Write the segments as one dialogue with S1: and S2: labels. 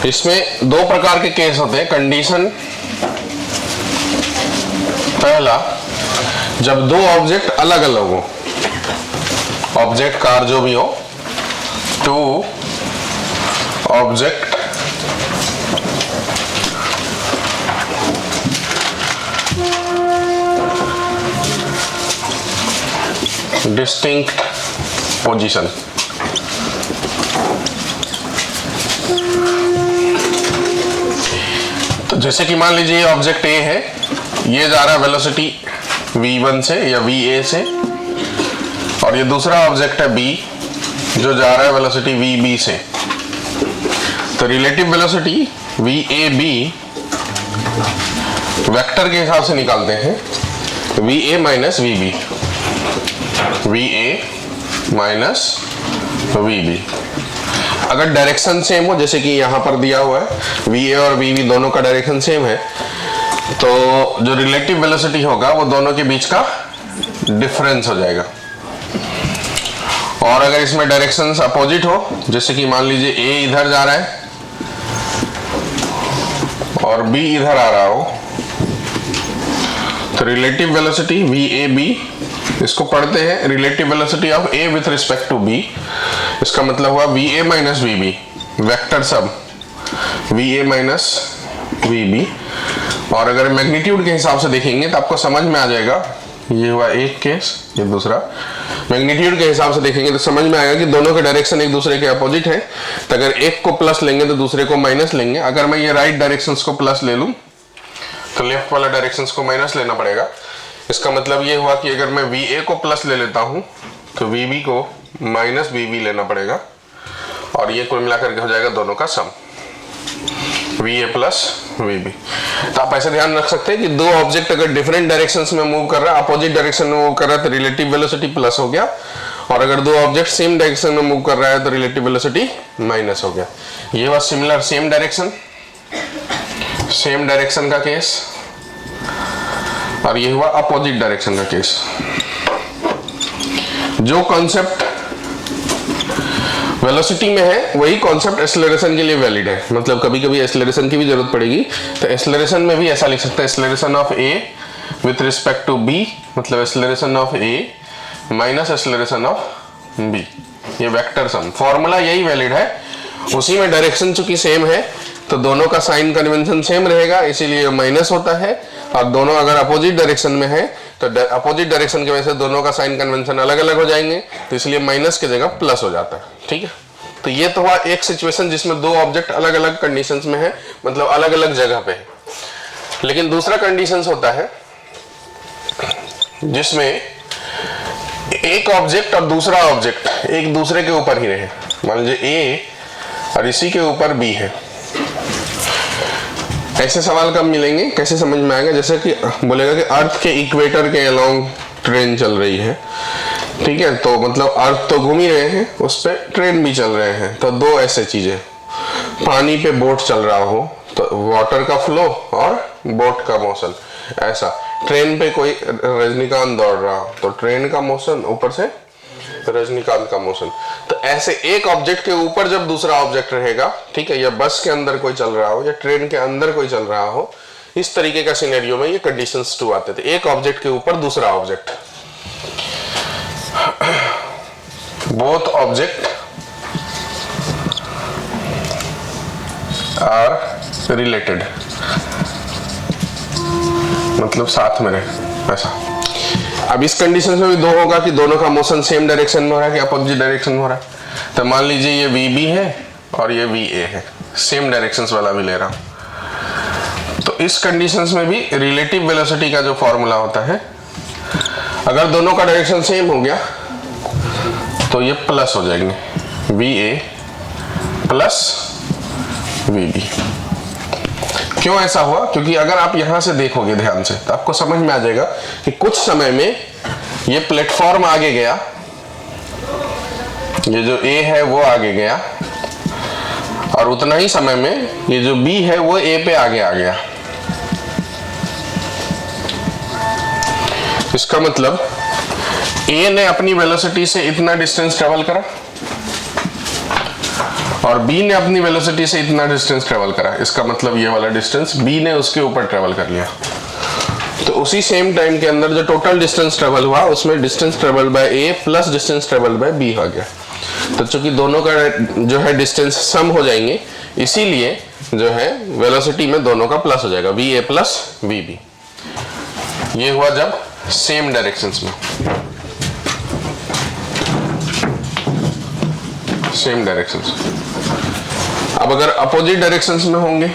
S1: इसमें दो प्रकार के केस होते हैं कंडीशन। पहला, जब दो ऑब्जेक्ट अलग अलग हो, ऑब्जेक्ट कार जो भी हो, टू ऑब्जेक्ट डिस्टिंक्ट पोजीशन। तो जैसे कि मान लीजिए ये ऑब्जेक्ट ए है, ये जा रहा है वेलोसिटी v1 से या va से, और ये दूसरा ऑब्जेक्ट है b जो जा रहा है वेलोसिटी vb से। तो रिलेटिव वेलोसिटी vab वेक्टर के हिसाब से निकालते हैं, va minus vb, va minus vb। अगर डायरेक्शन सेम हो, जैसे कि यहां पर दिया हुआ है va और vb दोनों का डायरेक्शन सेम है, तो जो रिलेटिव वेलोसिटी होगा वो दोनों के बीच का डिफरेंस हो जाएगा। और अगर इसमें डायरेक्शंस अपोजिट हो, जैसे कि मान लीजिए a इधर जा रहा है और b इधर आ रहा हो, तो रिलेटिव वेलोसिटी vab, इसको पढ़ते हैं relative velocity of a with respect to b। इसका मतलब हुआ va माइनस vb, वेक्टर सब va माइनस vb। और अगर मैग्नीट्यूड के हिसाब से देखेंगे तो आपको समझ में आ जाएगा, ये हुआ एक केस, ये दूसरा। मैग्नीट्यूड के हिसाब से देखेंगे तो समझ में आएगा कि दोनों के डायरेक्शन एक दूसरे के अपोजिट है, तो अगर एक को प्लस लेंगे तो दूसरे को माइनस लेंगे। अगर मैं ये राइट डायरेक्शंस को प्लस ले लूं तो लेफ्ट वाला डायरेक्शंस को माइनस लेना पड़ेगा। इसका मतलब ये हुआ कि अगर मैं va को प्लस ले लेता हूं तो vb को माइनस vb लेना पड़ेगा, और ये कुल मिलाकर के हो जाएगा दोनों का सम, va प्लस vb। तो आप ऐसे ध्यान रख सकते हैं कि दो ऑब्जेक्ट अगर डिफरेंट डायरेक्शंस में मूव कर रहा है, अपोजिट डायरेक्शन में मूव कर रहा है, तो रिलेटिव वेलोसिटी प्लस हो गया, और अगर दो ऑब्जेक्ट सेम डायरेक्शन में मूव कर रहा है तो रिलेटिव वेलोसिटी माइनस हो गया। ये हुआ सिमिलर सेम डायरेक्शन का केस, और ये हुआ अपोजिट डायरेक्शन का केस। जो कॉन्सेप्ट वेलोसिटी में है वही कॉन्सेप्ट एक्सेलरेशन के लिए वैलिड है। मतलब कभी कभी एक्सेलरेशन की भी जरूरत पड़ेगी, तो एक्सेलरेशन में भी ऐसा लिख सकते हैं, acceleration of a with respect to b, मतलब acceleration of a minus acceleration of b, ये वेक्टर सम। फॉर्मूला यही वैलिड है, उसी में डायरेक्शन चूंकि सेम है तो दोनों का साइन कन्वेंशन सेम रहेगा, इसीलिए माइनस होता है। और दोनों अगर अपोजिट डायरेक्शन में है तो अपोजिट डायरेक्शन की वजह से दोनों का साइन कन्वेंशन अलग अलग हो जाएंगे, तो इसलिए माइनस की जगह प्लस हो जाता है। ठीक है, तो ये तो हुआ एक सिचुएशन जिसमें दो ऑब्जेक्ट अलग अलग कंडीशंस में है, मतलब अलग अलग जगह पे है। लेकिन दूसरा कंडीशंस होता है जिसमें एक ऑब्जेक्ट और दूसरा ऑब्जेक्ट एक दूसरे के ऊपर ही रहे। मान लीजिए a और इसी के ऊपर b है। ऐसे सवाल कब मिलेंगे, कैसे समझ में आएगा? जैसे कि बोलेगा कि अर्थ के इक्वेटर के अलोंग ट्रेन चल रही है, ठीक है, तो मतलब अर्थ तो घूम ही रहे हैं, उस पर ट्रेन भी चल रहे हैं। तो दो ऐसे चीजें, पानी पे बोट चल रहा हो तो वाटर का फ्लो और बोट का मोशन, ऐसा ट्रेन पे कोई रजनीकांत दौड़ रहा हो तो ट्रेन का मोशन, ऊपर से रजनीकांत का मोशन। तो ऐसे एक ऑब्जेक्ट के ऊपर जब दूसरा ऑब्जेक्ट रहेगा, ठीक है, या बस के अंदर कोई चल रहा हो या ट्रेन के अंदर कोई चल रहा हो, इस तरीके का सिनेरियो में ये कंडीशंस 2 आते थे, एक ऑब्जेक्ट के ऊपर दूसरा object. Both object are related, मतलब साथ में रहे, ऐसा। अब इस कंडीशन में भी दो होगा कि दोनों का मोशन सेम डायरेक्शन में हो रहा है कि अपोजिट डायरेक्शन में हो रहा है। तो मान लीजिए ये vb है और ये va है, सेम डायरेक्शंस वाला भी ले रहा हूं, तो इस कंडीशंस में भी रिलेटिव वेलोसिटी का जो फॉर्मूला होता है, अगर दोनों का डायरेक्शन सेम हो गया तो ये प्लस हो जाएंगे, va प्लस vb। क्यों ऐसा हुआ? क्योंकि अगर आप यहां से देखोगे ध्यान से तो आपको समझ में आ जाएगा कि कुछ समय में ये प्लेटफॉर्म आगे गया, ये जो A है वो आगे गया, और उतना ही समय में ये जो B है वो A पे आगे आ गया। इसका मतलब A ने अपनी वेलोसिटी से इतना डिस्टेंस ट्रेवल करा और b ने अपनी वेलोसिटी से इतना डिस्टेंस ट्रेवल करा, इसका मतलब ये वाला डिस्टेंस b ने उसके ऊपर ट्रेवल कर लिया। तो उसी सेम टाइम के अंदर जो टोटल डिस्टेंस ट्रेवल हुआ उसमें distance travel by a plus distance travel bye b आ गया। तो चूंकि दोनों का जो है डिस्टेंस सम हो जाएंगे, इसीलिए जो है वेलोसिटी में दोनों का प्लस हो जाएगा, va प्लस vb। ये हुआ जब सेम डायरेक्शंस में, सेम डायरेक्शंस। अब अगर अपोजिट डायरेक्शंस में होंगे,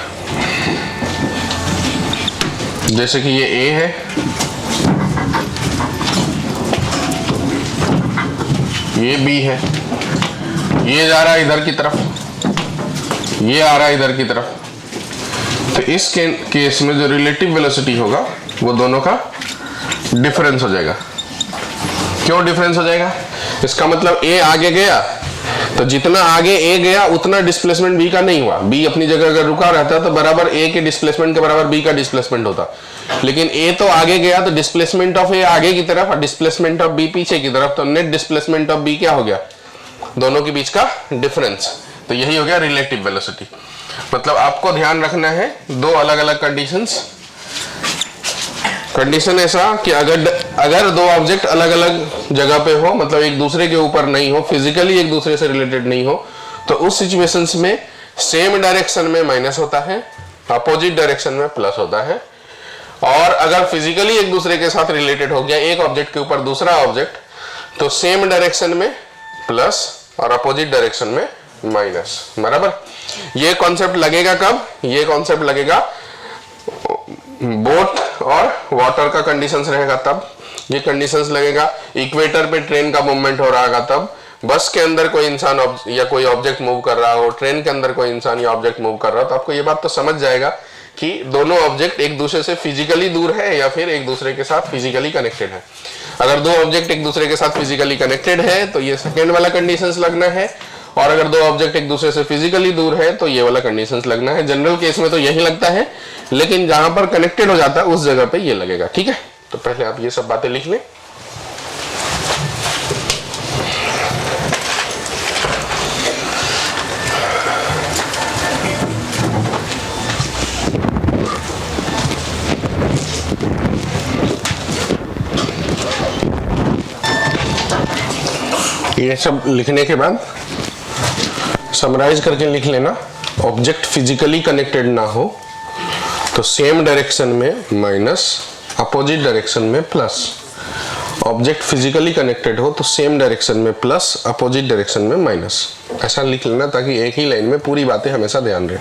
S1: जैसे कि ये a है, ये b है, ये जा रहा है इधर की तरफ, ये आ रहा है इधर की तरफ, तो इस केस में जो रिलेटिव वेलोसिटी होगा वो दोनों का डिफरेंस हो जाएगा। क्यों डिफरेंस हो जाएगा? इसका मतलब a आगे गया, तो जितना आगे a गया उतना डिस्प्लेसमेंट b का नहीं हुआ। b अपनी जगह अगर रुका रहता तो बराबर a के डिस्प्लेसमेंट के बराबर b का डिस्प्लेसमेंट होता, लेकिन a तो आगे गया, तो डिस्प्लेसमेंट ऑफ a आगे की तरफ और डिस्प्लेसमेंट ऑफ b पीछे की तरफ, तो नेट डिस्प्लेसमेंट ऑफ b क्या हो गया? दोनों के बीच का डिफरेंस। तो यही हो गया रिलेटिव वेलोसिटी। मतलब आपको ध्यान रखना है दो अलग अलग कंडीशन ऐसा कि अगर दो ऑब्जेक्ट अलग अलग जगह पे हो, मतलब एक दूसरे के ऊपर नहीं हो, फिजिकली एक दूसरे से रिलेटेड नहीं हो, तो उस सिचुएशंस में सेम डायरेक्शन में माइनस होता है, अपोजिट डायरेक्शन में प्लस होता है। और अगर फिजिकली एक दूसरे के साथ रिलेटेड हो गया एक ऑब्जेक्ट के ऊपर दूसरा ऑब्जेक्ट, तो सेम डायरेक्शन में प्लस और अपोजिट डायरेक्शन में माइनस। बराबर? ये कॉन्सेप्ट लगेगा कब? ये कॉन्सेप्ट लगेगा बोट और वाटर का कंडीशंस रहेगा तब, ये कंडीशंस लगेगा इक्वेटर पे ट्रेन का मूवमेंट हो रहा तब, बस के अंदर कोई इंसान या कोई ऑब्जेक्ट मूव कर रहा हो, ट्रेन के अंदर कोई इंसान या ऑब्जेक्ट मूव कर रहा हो, तो आपको ये बात तो समझ जाएगा कि दोनों ऑब्जेक्ट एक दूसरे से फिजिकली दूर है या फिर एक दूसरे के साथ फिजिकली कनेक्टेड है। अगर दो ऑब्जेक्ट एक दूसरे के साथ फिजिकली कनेक्टेड है तो ये सेकेंड वाला कंडीशंस लगना है, और अगर दो ऑब्जेक्ट एक दूसरे से फिजिकली दूर है तो ये वाला कंडीशंस लगना है। जनरल केस में तो यही लगता है, लेकिन जहां पर कनेक्टेड हो जाता है उस जगह पे ये लगेगा। ठीक है, तो पहले आप ये सब बातें लिख लें। ये सब लिखने के बाद समराइज करके लिख लेना। ऑब्जेक्ट फिजिकली कनेक्टेड ना हो तो सेम डायरेक्शन में माइनस, अपोजिट डायरेक्शन में प्लस। ऑब्जेक्ट फिजिकली कनेक्टेड हो तो सेम डायरेक्शन में प्लस, अपोजिट डायरेक्शन में माइनस। ऐसा लिख लेना ताकि एक ही लाइन में पूरी बातें हमेशा ध्यान रहे।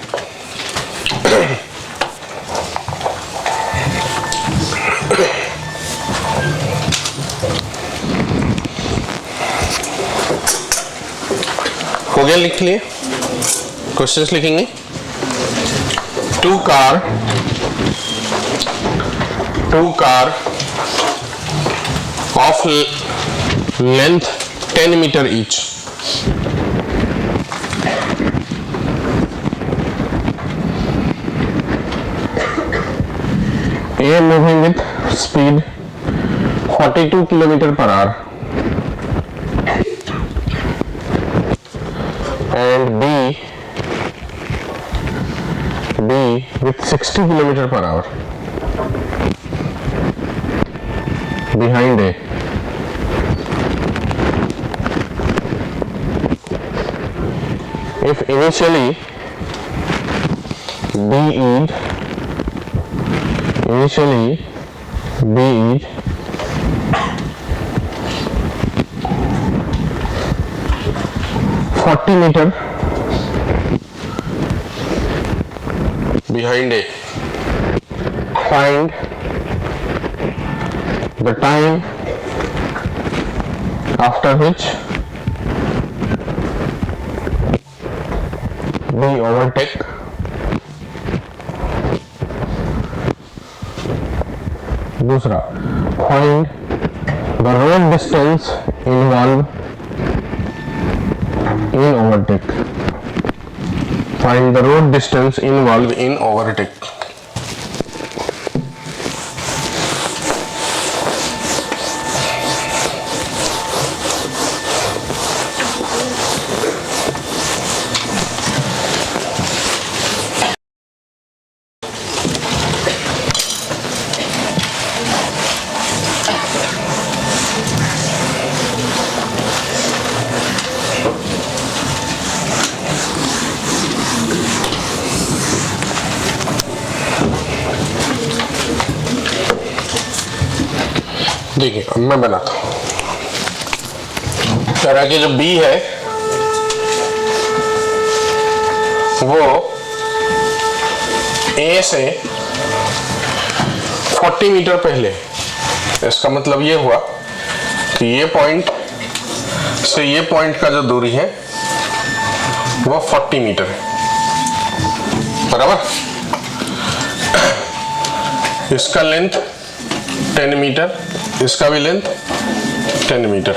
S1: हो गया? लिख लिए? क्वेश्चंस लिखेंगे। Two car of length 10 meter each A moving with speed 42 km per hour and B with 60 km per hour behind A. If initially B is 40 meter behind A, find the time after which we overtake दूसरा, find the road distance involved in overtake. Find the road distance involved in overtake. देखिए अब मैं बनाता हूं। कह रहा है कि जो B है वो A से 40 मीटर पहले, इसका मतलब ये हुआ कि ये पॉइंट से ये पॉइंट का जो दूरी है वो 40 मीटर है, बराबर। इसका लेंथ 10 मीटर, इसका भी लेंथ 10 मीटर।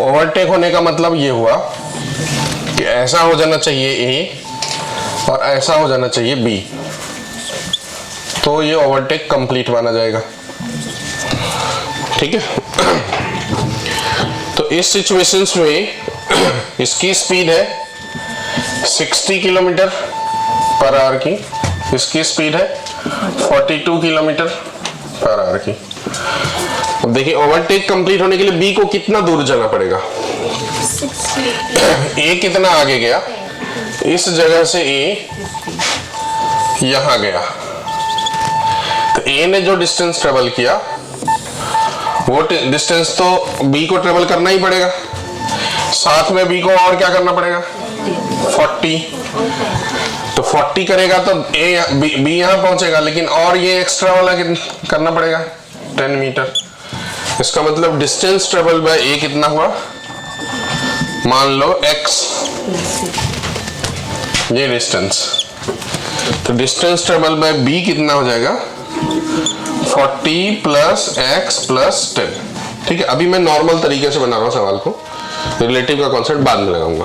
S1: ओवरटेक होने का मतलब ये हुआ कि ऐसा हो जाना चाहिए A और ऐसा हो जाना चाहिए B, तो ये ओवरटेक कंप्लीट माना जाएगा, ठीक है। तो इस सिचुएशंस में इसकी स्पीड है 60 किलोमीटर पर आवर की, इसकी स्पीड है 42 किलोमीटर पर आवर की। अब देखिए ओवरटेक कंप्लीट होने के लिए B को कितना दूर जाना पड़ेगा। A कितना आगे गया, इस जगह से A यहां गया, तो A ने जो डिस्टेंस ट्रेवल किया वो डिस्टेंस तो B को ट्रेवल करना ही पड़ेगा, साथ में B को और क्या करना पड़ेगा 40, तो 40 करेगा तो B यहां पहुंचेगा, लेकिन और ये एक्स्ट्रा वाला करना पड़ेगा 10 मीटर। इसका मतलब डिस्टेंस ट्रेवल बाय A कितना हुआ, मान लो x, ये डिस्टेंस, तो डिस्टेंस ट्रेवल बाय B कितना हो जाएगा 40 प्लस x प्लस 10, ठीक है। अभी मैं नॉर्मल तरीके से बना रहा हूं सवाल को, रिलेटिव का कॉन्सेप्ट बाद में लगाऊंगा।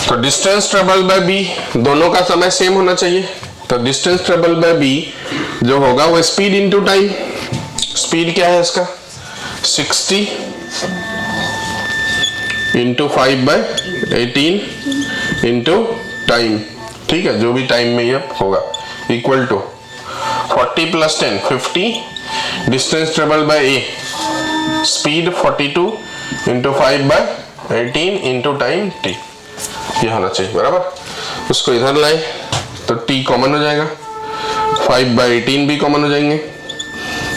S1: तो डिस्टेंस ट्रेवल बाय B, दोनों का समय सेम होना चाहिए, तो डिस्टेंस ट्रेवल बाय B जो होगा वो स्पीड इनटू टाइम। स्पीड क्या है इसका 60 इंटू 5/18 इंटू टाइम, ठीक है, जो भी टाइम में ये होगा, equal to 40 plus 10 50, distance travel by A speed 42 into 5/18 into time t, ये होना चाहिए, बराबर। उसको इधर लाए तो t कॉमन हो जाएगा, 5/18 भी कॉमन हो जाएंगे,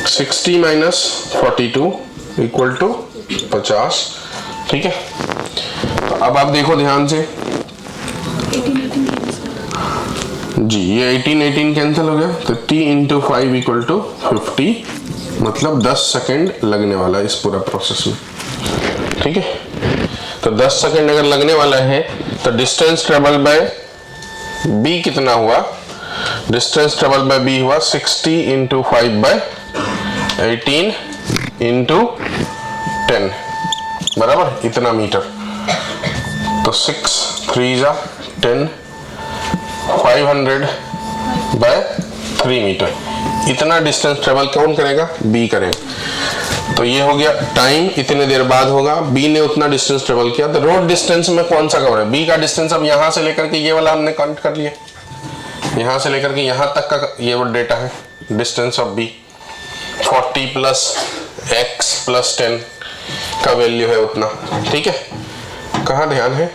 S1: 60 माइनस 42 इक्वल टू 50, ठीक है। तो अब आप देखो ध्यान से जी, ये 18 कैंसिल हो गया, तो t इंटू 5 इक्वल टू 50, मतलब 10 सेकेंड लगने वाला है इस पूरा प्रोसेस में, ठीक है। तो 10 सेकेंड अगर लगने वाला है तो डिस्टेंस ट्रेवल बाय B कितना हुआ, डिस्टेंस ट्रेवल बाय B हुआ 60 इंटू 5/18 इंटू 10, बराबर, इतना मीटर। तो 6 3 जा 10, 500/3 मीटर, इतना डिस्टेंस ट्रेवल कौन करेगा, B करेगा। तो ये हो गया टाइम, इतने देर बाद होगा, B ने उतना डिस्टेंस ट्रेवल किया। तो रोड डिस्टेंस में कौन सा कवर है, B का डिस्टेंस। अब यहां से लेकर के ये वाला हमने काउंट कर लिया, यहां से लेकर के यहां तक का ये वो डेटा है, distance of B 40 plus x plus 10 का वैल्यू है उतना, ठीक है। कहाँ ध्यान है,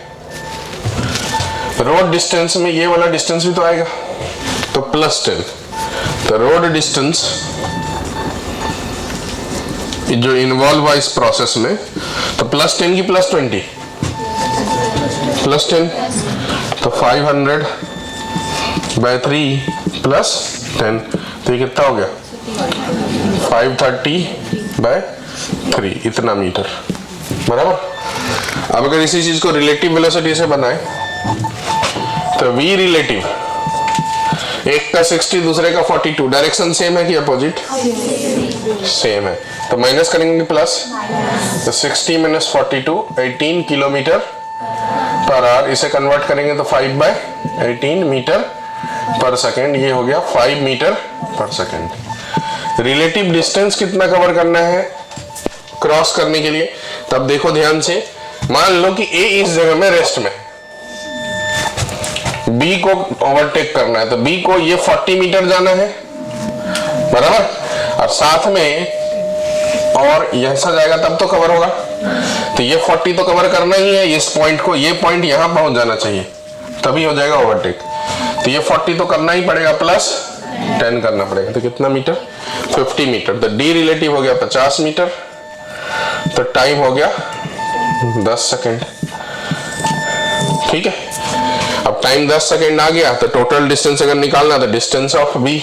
S1: रोड डिस्टेंस में ये वाला डिस्टेंस भी तो आएगा, तो प्लस 10, तो रोड डिस्टेंस जो इन्वॉल्व हुआ इस प्रोसेस में, तो प्लस 10 की प्लस 20 प्लस 10, तो 500/3 प्लस 10, तो ये कितना हो गया 530/3, इतना मीटर, बराबर। अब अगर इसी चीज को रिलेटिव वेलोसिटी से बनाए तो v रिलेटिव, एक का 60 दूसरे का 42, डायरेक्शन सेम है कि अपोजिट, सेम है, तो माइनस करेंगे प्लस, तो 60 माइनस 42 18 किलोमीटर पर आवर, इसे कन्वर्ट करेंगे तो 5/18 मीटर पर सेकेंड, ये हो गया 5 metre per second. Relative distance कितना कवर करना है क्रॉस करने के लिए, तब देखो ध्यान से, मान लो कि A इस जगह में रेस्ट में, B को ओवरटेक करना है, तो B को ये 40 मीटर जाना है, बराबर, और साथ में और ऐसा जाएगा तब तो कवर होगा, तो ये 40 तो कवर करना ही है, इस पॉइंट को, ये पॉइंट यहां पहुंच जाना चाहिए, तभी हो जाएगा ओवरटेक, तो ये 40 तो करना ही पड़ेगा, प्लस 10 करना पड़ेगा, तो कितना मीटर? 50 मीटर। तो डी रिलेटिव हो गया 50 मीटर, तो टाइम हो गया 10 सेकेंड। ठीक है, अब टाइम 10 सेकेंड आ गया, तो टोटल डिस्टेंस अगर निकालना तो डिस्टेंस ऑफ बी,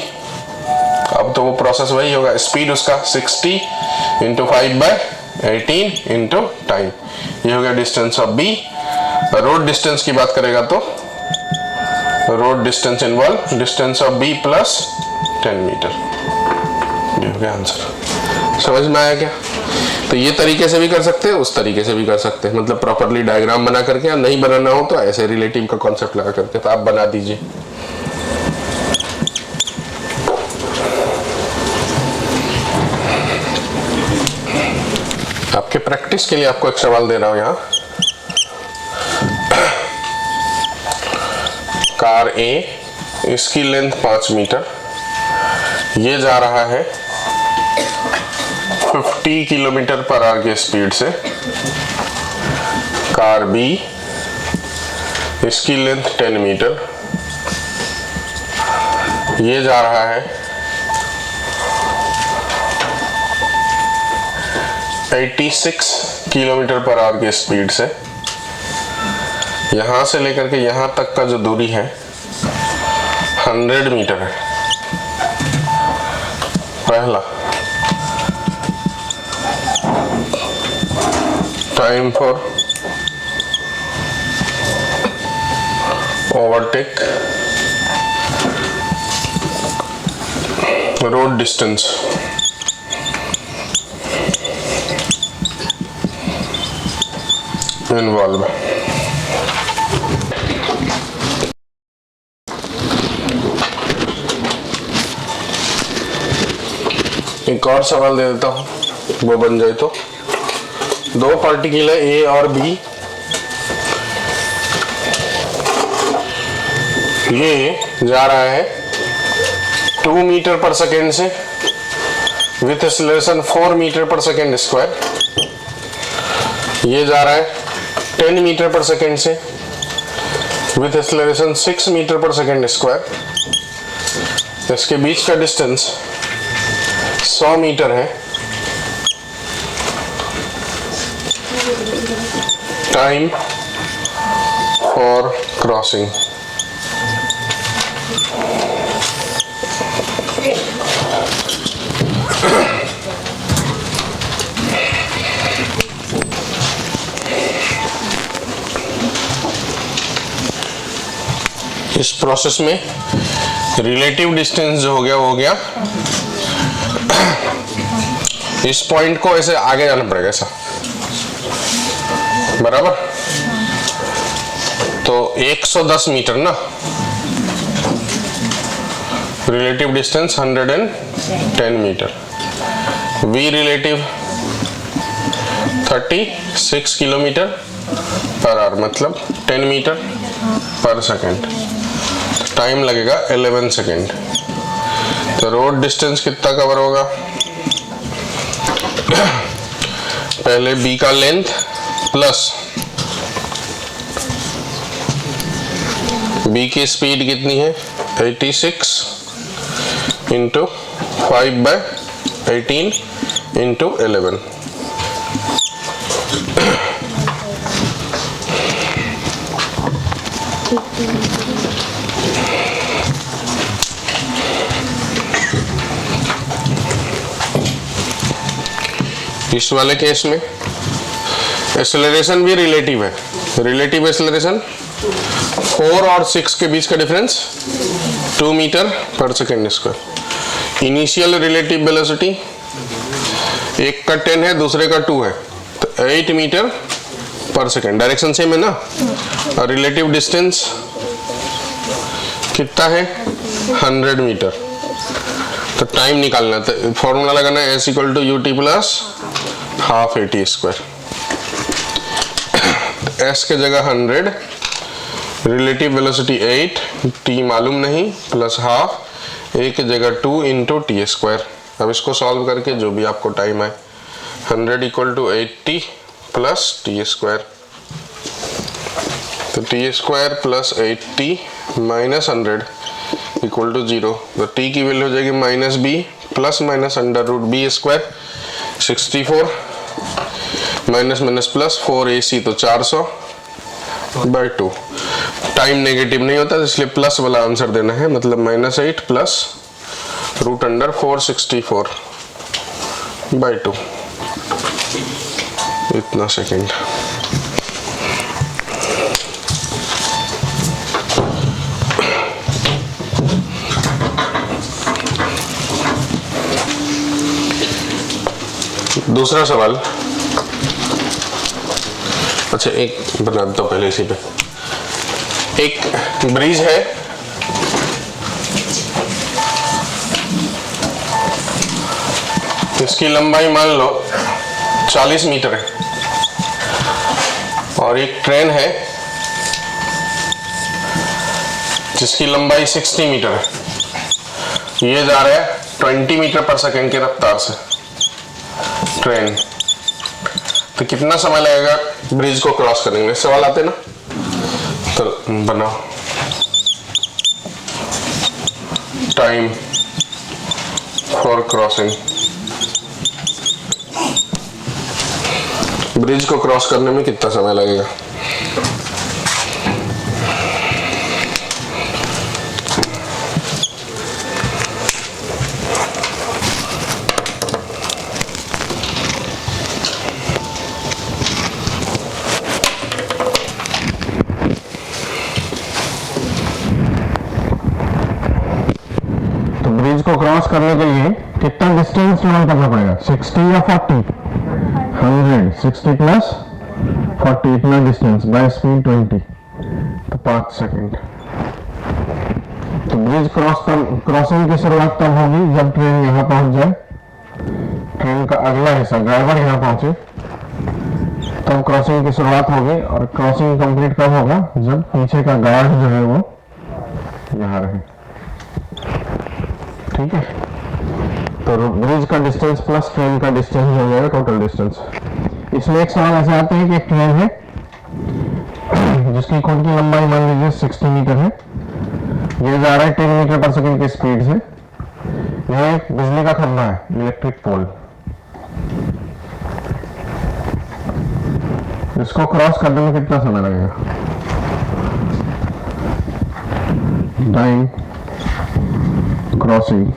S1: अब तो वो प्रोसेस वही होगा, स्पीड उसका 60 इंटू 5/18 इंटू टाइम, ये हो गया distance of B. Road distance की बात करेगा तो road distance involve distance of B plus 10 meter, ये हो गया आंसर। समझ में आया क्या? तो ये तरीके से भी कर सकते हैं, उस तरीके से भी कर सकते हैं, मतलब प्रॉपरली डायग्राम बना करके, या नहीं बनाना हो तो ऐसे रिलेटिव का कॉन्सेप्ट लगा करके, तो आप बना दीजिए। आपके प्रैक्टिस के लिए आपको एक सवाल दे रहा हूं यहां। कार ए, इसकी लेंथ 5 मीटर, ये जा रहा है 50 किलोमीटर पर आवर की स्पीड से। कार बी, इसकी लेंथ 10 मीटर, ये जा रहा है 86 किलोमीटर पर आवर की स्पीड से। यहां से लेकर के यहां तक का जो दूरी है 100 मीटर है। पहला time for overtake, road distance, involve. एक और सवाल दे देता हूं, वो बन जाए तो। दो पार्टिकल है ए और बी, ये जा रहा है 2 मीटर पर सेकेंड से with acceleration 4 metre per second square. ये जा रहा है 10 मीटर पर सेकेंड से with acceleration 6 metre per second square. इसके बीच का डिस्टेंस 100 मीटर है। टाइम फॉर क्रॉसिंग, इस प्रोसेस में रिलेटिव डिस्टेंस जो हो गया वो हो गया, इस पॉइंट को ऐसे आगे जाना पड़ेगा ऐसा, बराबर। तो 110 मीटर ना, relative distance 110 meter. V relative 36 kilometer per hour, मतलब 10 मीटर पर सेकेंड। टाइम लगेगा 11 सेकेंड। तो रोड डिस्टेंस कितना कवर होगा? पहले बी का लेंथ प्लस बी की स्पीड कितनी है 86 इंटू 5/18 इंटू 11। इस वाले केस में एक्सेलरेशन भी रिलेटिव है। रिलेटिव एक्सेलरेशन 4 और 6 के बीच का difference 2 metre per second square. Initial relative velocity, एक का 10 है दूसरे का 2 है, तो 8 metre per second. Direction same है ना। और रिलेटिव डिस्टेंस कितना है 100 मीटर। तो टाइम निकालना, तो फॉर्मूला लगाना है S = UT plus half AT square. S के जगह 100, रिलेटिव वेलोसिटी 8, T मालूम नहीं, प्लस हाफ, A के जगह 2 इंटू T स्क्वायर। अब इसको सॉल्व करके जो भी आपको टाइम आए, 100 = 80 प्लस T स्क्वायर। तो T square plus 80 minus 100 equal to 0। तो t की वैल्यू हो जाएगी minus b plus minus under root b square 64 minus minus plus 4ac तो 400/2। टाइम नेगेटिव नहीं होता इसलिए प्लस वाला आंसर देना है, मतलब -8 प्लस रूट अंडर 464/2 इतना सेकेंड। दूसरा सवाल, अच्छा एक बना देता हूं पहले इसी पे। एक ब्रिज है, इसकी लंबाई मान लो 40 मीटर है, और एक ट्रेन है जिसकी लंबाई 60 मीटर है। ये जा रहा है 20 मीटर पर सेकेंड की रफ्तार से ट्रेन। तो कितना समय लगेगा ब्रिज को क्रॉस करने में? सवाल आते ना, तो बनाओ टाइम फॉर क्रॉसिंग। ब्रिज को क्रॉस करने में कितना समय लगेगा?
S2: ब्रिज को क्रॉस करने के लिए कितना डिस्टेंस ट्रेवल करना पड़ेगा? 60 या 40? 100। 60 प्लस 40 इतना डिस्टेंस बाय स्पीड 20, तो 5 सेकेंड। तो ब्रिज क्रॉसिंग की शुरुआत तब होगी जब ट्रेन यहाँ पहुंच जाए, ट्रेन का अगला हिस्सा ड्राइवर यहाँ पहुंचे, तब क्रॉसिंग की शुरुआत होगी। और क्रॉसिंग कंप्लीट कब होगा? जब पीछे का गार्ड जो है वो यहाँ रहे। ठीक है, तो ब्रिज का डिस्टेंस प्लस ट्रेन का डिस्टेंस हो जाएगा टोटल डिस्टेंस। इसमें एक सवाल ऐसे आते हैं कि एक ट्रेन है जिसकी खुद की लंबाई मान लीजिए 60 मीटर है, ये जा रहा है 10 मीटर पर सेकेंड की स्पीड से। यहाँ एक बिजली का खंभा है, इलेक्ट्रिक पोल, इसको क्रॉस करने में कितना समय लगेगा? Time crossing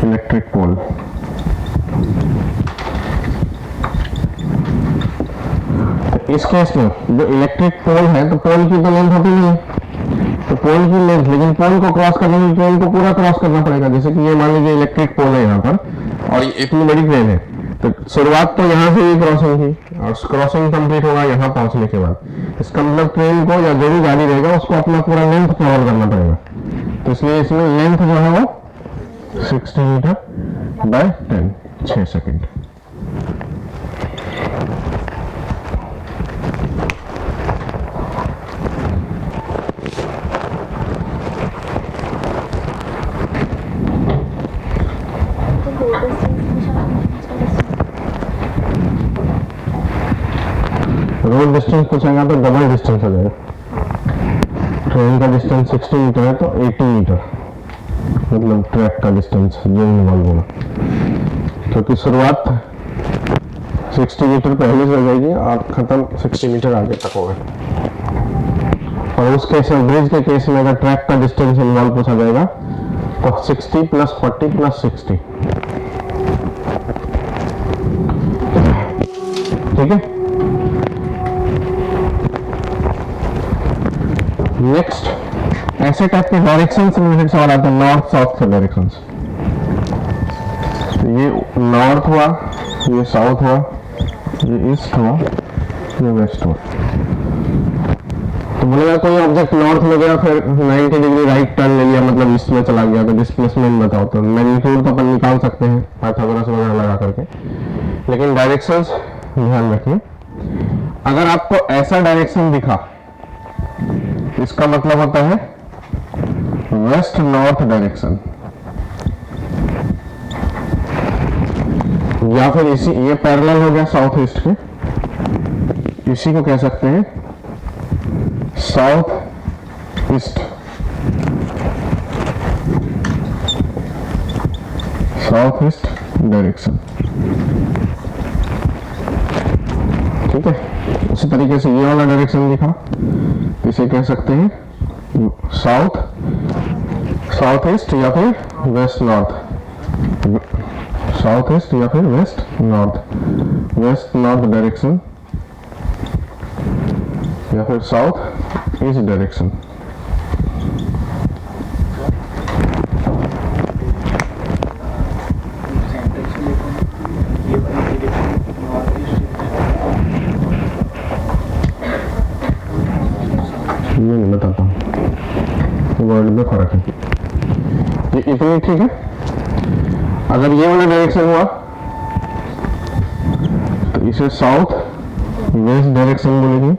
S2: electric pole. तो इस केस में जो इलेक्ट्रिक पोल है, तो पोल की तो लेंथ होती नहीं है, तो पोल की लेंथ, लेकिन पोल को क्रॉस करने के लिए ट्रेन को पूरा क्रॉस करना पड़ेगा। जैसे कि ये मान लीजिए इलेक्ट्रिक पोल है यहाँ पर, और इतनी बड़ी ट्रेन है, तो शुरुआत तो यहाँ से ही क्रॉसिंग थी, और क्रॉसिंग कंप्लीट होगा यहाँ पहुंचने के बाद। इसका मतलब ट्रेन को या जो भी गाड़ी रहेगा उसको अपना पूरा लेंथ ट्रेवल करना पड़ेगा। तो इसलिए इसमें लेंथ जो है वो 60 meter by 10, 6 second. Road distance पूछेगा तो डबल डिस्टेंस हो जाएगा। ट्रेन का डिस्टेंस 60 मीटर है तो 80 मीटर, मतलब ट्रैक का डिस्टेंस जो इन्वॉल्व होगा, क्योंकि शुरुआत 60 मीटर पहले से हो जाएगी और खत्म 60 मीटर आगे तक होगा। और उस केस में, ब्रिज के केस में, अगर ट्रैक का डिस्टेंस इन्वॉल्व पूछा जाएगा तो 60 प्लस 40 प्लस 60। ठीक है, नेक्स्ट ऐसे टाइप के डायरेक्शन से रिलेटेड सवाल आते हैं, नॉर्थ साउथ के डायरेक्शन। ये नॉर्थ हुआ, ये साउथ हुआ, ये ईस्ट हुआ, ये वेस्ट हुआ। तो बोलेगा कोई ऑब्जेक्ट नॉर्थ में गया, फिर 90 डिग्री राइट टर्न ले लिया, मतलब ईस्ट में चला गया, तो डिस्प्लेसमेंट बताओ। तो मैग्नीट्यूड तो अपन निकाल सकते हैं पाइथागोरस वगैरह लगा करके, लेकिन डायरेक्शंस ध्यान रखिए। अगर आपको ऐसा डायरेक्शन दिखा, इसका मतलब होता है वेस्ट नॉर्थ डायरेक्शन, या फिर इसी, ये पैरेलल हो गया साउथ ईस्ट के, इसी को कह सकते हैं south east, south east direction. ठीक है, उसी तरीके से ये वाला डायरेक्शन लिखा, इसे कह सकते हैं साउथ साउथ ईस्ट या फिर वेस्ट नॉर्थ, साउथ ईस्ट या फिर वेस्ट नॉर्थ डायरेक्शन या फिर साउथ ईस्ट डायरेक्शन। मैं बताता हूँ, वर्ड में फर्क है। ये इतनी ठीक है। अगर ये वाला डायरेक्शन हुआ तो इसे साउथ वेस्ट डायरेक्शन बोलेंगे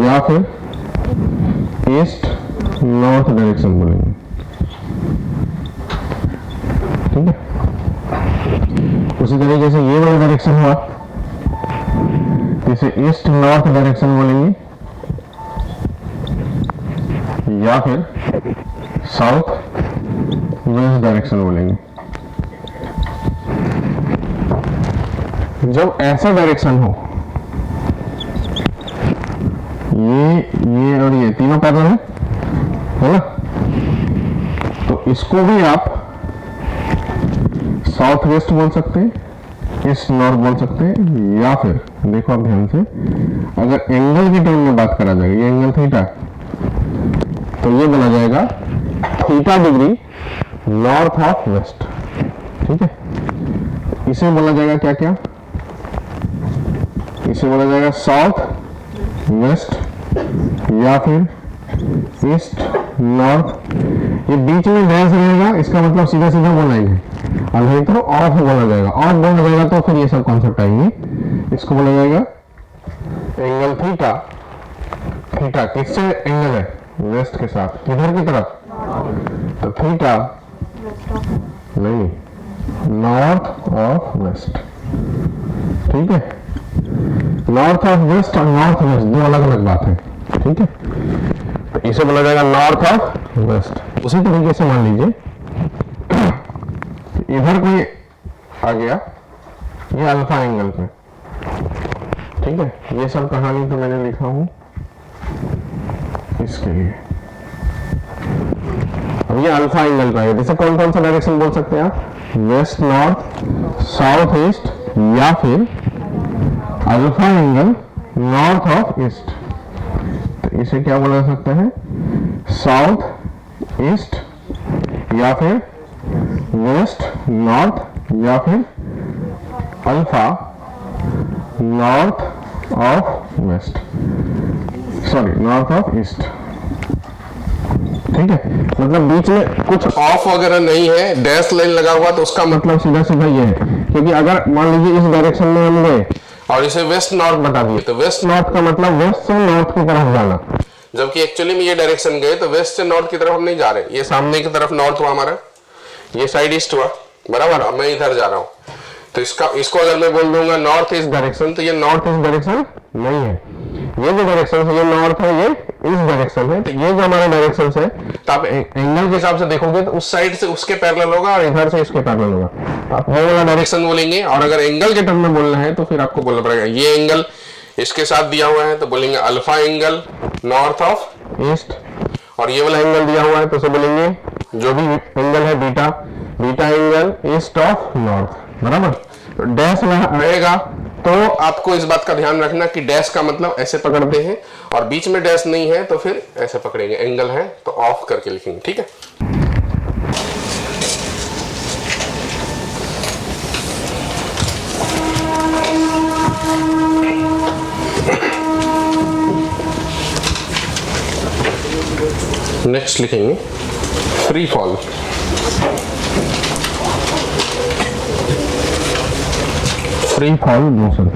S2: या फिर ईस्ट नॉर्थ डायरेक्शन बोलेंगे। ठीक है, उसी तरीके से ये वाला डायरेक्शन हुआ तो इसे ईस्ट नॉर्थ डायरेक्शन बोलेंगे या फिर साउथ वेस्ट डायरेक्शन बोलेंगे। जब ऐसा डायरेक्शन हो, ये और ये तीनों पैटर्न है ना, तो इसको भी आप साउथ वेस्ट बोल सकते हैं, ईस्ट नॉर्थ बोल सकते हैं, या फिर देखो आप ध्यान से, अगर एंगल की टर्म में बात करा जाए, ये एंगल थीटा, तो ये बोला जाएगा theta degree north of west. ठीक है, इसे बोला जाएगा क्या क्या, इसे बोला जाएगा साउथ वेस्ट या फिर ईस्ट नॉर्थ। ये बीच में डैश रहेगा, इसका मतलब सीधा सीधा बोलेंगे, और नहीं तो ऑफ बोला जाएगा। ऑफ बोला जाएगा तो फिर ये सब कॉन्सेप्ट आएंगे। इसको बोला जाएगा एंगल थीटा। थीटा किससे एंगल है, वेस्ट के साथ, किधर की तरफ, तो थीटा नहीं, नॉर्थ ऑफ वेस्ट। ठीक है, नॉर्थ ऑफ वेस्ट और नॉर्थ वेस्ट दो अलग अलग बात है। ठीक है, तो इसे बोला जाएगा नॉर्थ ऑफ वेस्ट। उसी तरीके से मान लीजिए इधर कोई आ गया, ये अल्फा एंगल पे। ठीक है, ये सब कहानी तो मैंने लिखा हूं इसके लिए। अब ये अल्फा एंगल का है, जैसे कौन कौन सा डायरेक्शन बोल सकते हैं आप, वेस्ट नॉर्थ, साउथ ईस्ट, या फिर alpha angle north of east. तो इसे क्या बोला जा सकता है, साउथ ईस्ट या फिर वेस्ट नॉर्थ या फिर alpha north of west, sorry north of east. ठीक है, मतलब बीच में कुछ ऑफ वगैरह नहीं है, डैश लाइन लगा हुआ, तो उसका मतलब सीधा सीधा ये है। क्योंकि अगर मान लीजिए इस डायरेक्शन में हम गए और इसे वेस्ट नॉर्थ बता दिए, तो वेस्ट नॉर्थ का मतलब वेस्ट से नॉर्थ की तरफ जाना, जबकि एक्चुअली में ये डायरेक्शन गए तो वेस्ट से नॉर्थ की तरफ हम नहीं जा रहे। ये सामने की तरफ नॉर्थ हुआ हमारा, ये साइड ईस्ट हुआ, बराबर। अब मैं इधर जा रहा हूँ, तो इसको अगर मैं बोल दूंगा नॉर्थ ईस्ट डायरेक्शन, तो ये नॉर्थ ईस्ट डायरेक्शन नहीं है। ये जो डायरेक्शन है, ये नॉर्थ है, ये ईस्ट डायरेक्शन है। तो ये जो हमारा डायरेक्शन है, तो आप एंगल के हिसाब से देखोगे तो उस साइड से उसके पैरेलल होगा और इधर से इसके पैरेलल होगा। आप वो वाला डायरेक्शन बोलेंगे। और अगर एंगल के टर्म में बोलना है तो फिर आपको बोलना पड़ेगा ये एंगल इसके साथ दिया हुआ है, तो बोलेंगे alpha angle north of east. और ये वाला एंगल दिया हुआ है तो उसे बोलेंगे जो भी एंगल है beta, beta angle east of north, बराबर। तो डैश रहेगा, तो आपको इस बात का ध्यान रखना कि डैश का मतलब ऐसे पकड़ते हैं, और बीच में डैश नहीं है तो फिर ऐसे पकड़ेंगे। एंगल है तो ऑफ करके लिखेंगे। ठीक है, नेक्स्ट लिखेंगे free fall. Free fall motion.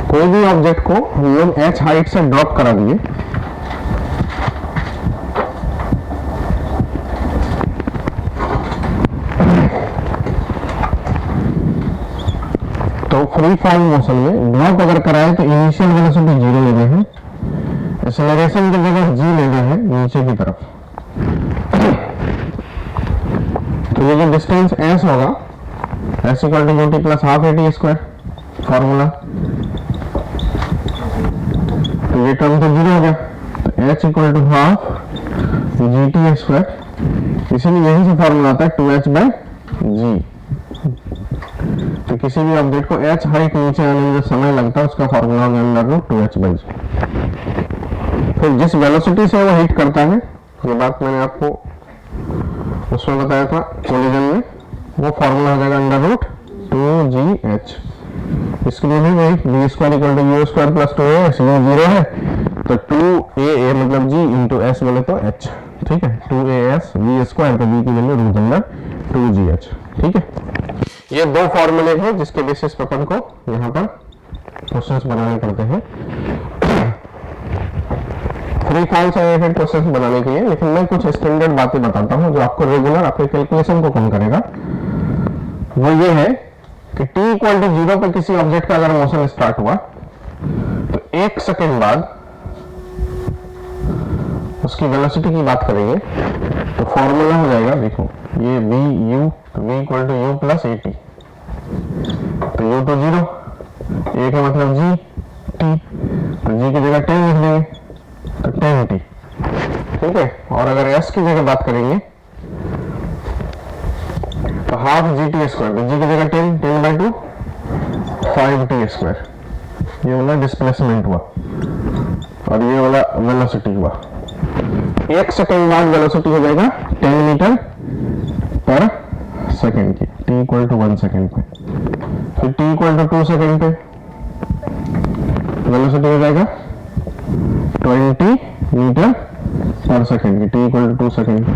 S2: कोई भी ऑब्जेक्ट को हम लोग h हाइट से ड्रॉप करा दिए, फ्री फॉल मोशन में ड्रॉप अगर कराए तो इनिशियल वेलोसिटी 0 लेना है, एक्सेलरेशन की जगह g लेना है नीचे की तरफ। तो ये जो डिस्टेंस s होगा, s equal to u t plus half a t square formula, तो ये टर्म तो 0 हो गया, तो h equal to half g t square, इसीलिए यही से फॉर्मूला आता है 2h बाई जी। तो किसी भी ऑब्जेक्ट को h हाइट नीचे आने में जो समय लगता है उसका फॉर्मूला होगा अंडर रूट 2h बाई जी। फिर जिस वेलोसिटी से वो हिट करता है, ये बात मैंने आपको उसमें बताया था कोलिजन में, वो फॉर्मूला हो जाएगा अंडर रूट 2gh। इसके लिए भी वही v square equal to u square plus 2a, इसलिए 0 है तो 2a मतलब g इंटू s बोले तो h, ठीक है, 2as v स्क्वायर तो v की वैल्यू रूट अंडर 2gh, ठीक है। ये दो फॉर्मूले हैं जिसके बेसिस पर अपन को यहाँ पर क्वेश्चंस बनाने पड़ते हैं फ्री फॉल से रिलेटेड क्वेश्चंस बनाने के लिए। लेकिन मैं कुछ स्टैंडर्ड बातें बताता हूँ जो आपको रेगुलर आपके कैलकुलेशन को कम करेगा। वो ये है कि t इक्वल टू 0 पर किसी ऑब्जेक्ट का अगर मोशन स्टार्ट हुआ तो 1 सेकेंड बाद उसकी वेलोसिटी की बात करेंगे तो फॉर्मूला हो जाएगा, देखो ये v u, v equal to u plus a t, तो u तो 0, a का मतलब g t, तो g की जगह 10 लिख देंगे तो 10t, ठीक है। और अगर s की जगह बात करेंगे तो हाफ जी टी स्क्वायर, तो g की जगह 10 बाई 2 5t स्क्वायर, ये वाला डिस्प्लेसमेंट हुआ और ये वाला वेलोसिटी हुआ। 1 सेकेंड बाद वेलोसिटी हो जाएगा 10 मीटर पर सेकेंड की, t इक्वल टू 1 सेकेंड पे। फिर t इक्वल टू 2 सेकेंड पे वेलोसिटी हो जाएगा 20 मीटर पर सेकेंड की, t इक्वल टू 2 सेकेंड पे।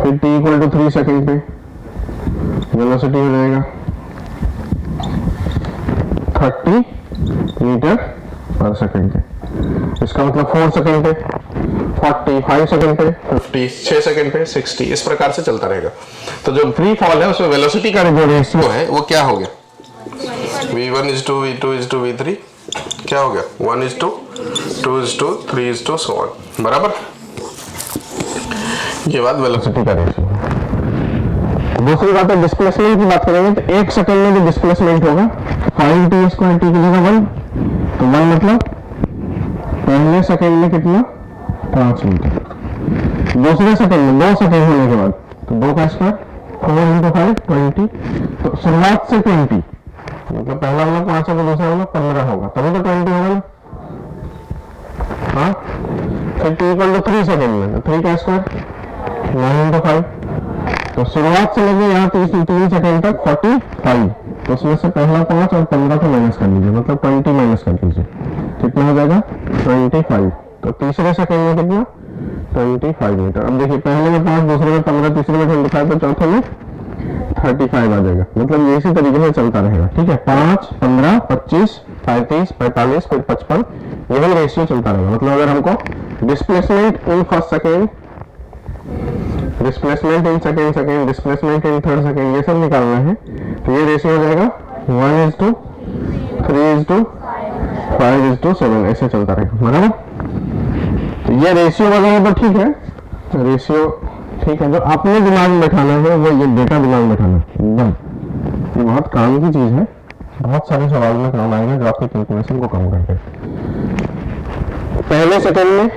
S2: फिर t इक्वल टू 3 सेकेंड पे वेलोसिटी हो जाएगा 30 मीटर पर सेकेंड पे। इसका मतलब 4 सेकेंड पे, 45 सेकेंड पे, 50, 6 सेकेंड पे, 60, इस प्रकार से चलता रहेगा। तो जो फ्री फॉल है उसमें वेलोसिटी का जो रेशियो है वो क्या हो गया, v1:2, v2:2, v3 क्या हो गया 1:2, 2:2, 3:2 so on, बराबर। ये बात वेलोसिटी का रेशियो। दूसरी बात है डिस्प्लेसमेंट की बात करेंगे तो 1 सेकेंड में जो डिस्प्लेसमेंट होगा 5t स्क्वायर, t की जगह 1, तो 1 मतलब पहले सेकेंड में कितना 5 मीटर, दूसरे सेकेंड में 2 सेकेंड होने के बाद तो 2 का स्क्वायर 4 इंटू 5 20, तो शुरुआत से 20 मतलब पहला वाला 5 है तो दूसरा वाला 15 होगा, तभी तो 20 होगा ना। हाँ, फिर t इक्वल टू 3 सेकेंड में तो 3 का स्क्वायर 9 इंटू 5, तो शुरुआत से लेके यहाँ 3 सेकेंड तक 45, तो उसमें से पहला 5 और 15 को माइनस कर लीजिए, मतलब 20 माइनस कर लीजिए, कितना हो जाएगा 25। तो तीसरे सेकेंड में कितना 25 मीटर। अब देखिए पहले में 5, दूसरे में 15, तीसरे में 25, तो चौथे में 35 आ जाएगा। मतलब ये इसी तरीके से चलता रहेगा, ठीक है। 5, 15, 25, 35, 45, फिर 55, यही रेशियो चलता रहेगा। मतलब अगर हमको displacement in first second, displacement in second second, displacement in third second, ये सब निकालना है तो ये रेशियो हो जाएगा 1:3:5:7, ऐसे चलता रहेगा, बराबर। तो ये रेशियो वगैरह तो ठीक है, रेशियो ठीक है। जो आपने दिमाग में बैठाना है वो ये डेटा दिमाग में बैठाना एकदम, ये बहुत काम की चीज है, बहुत सारे सवाल में काम आएगा जो आपकी कैलकुलेशन को कम करते हैं। पहले सेकेंड में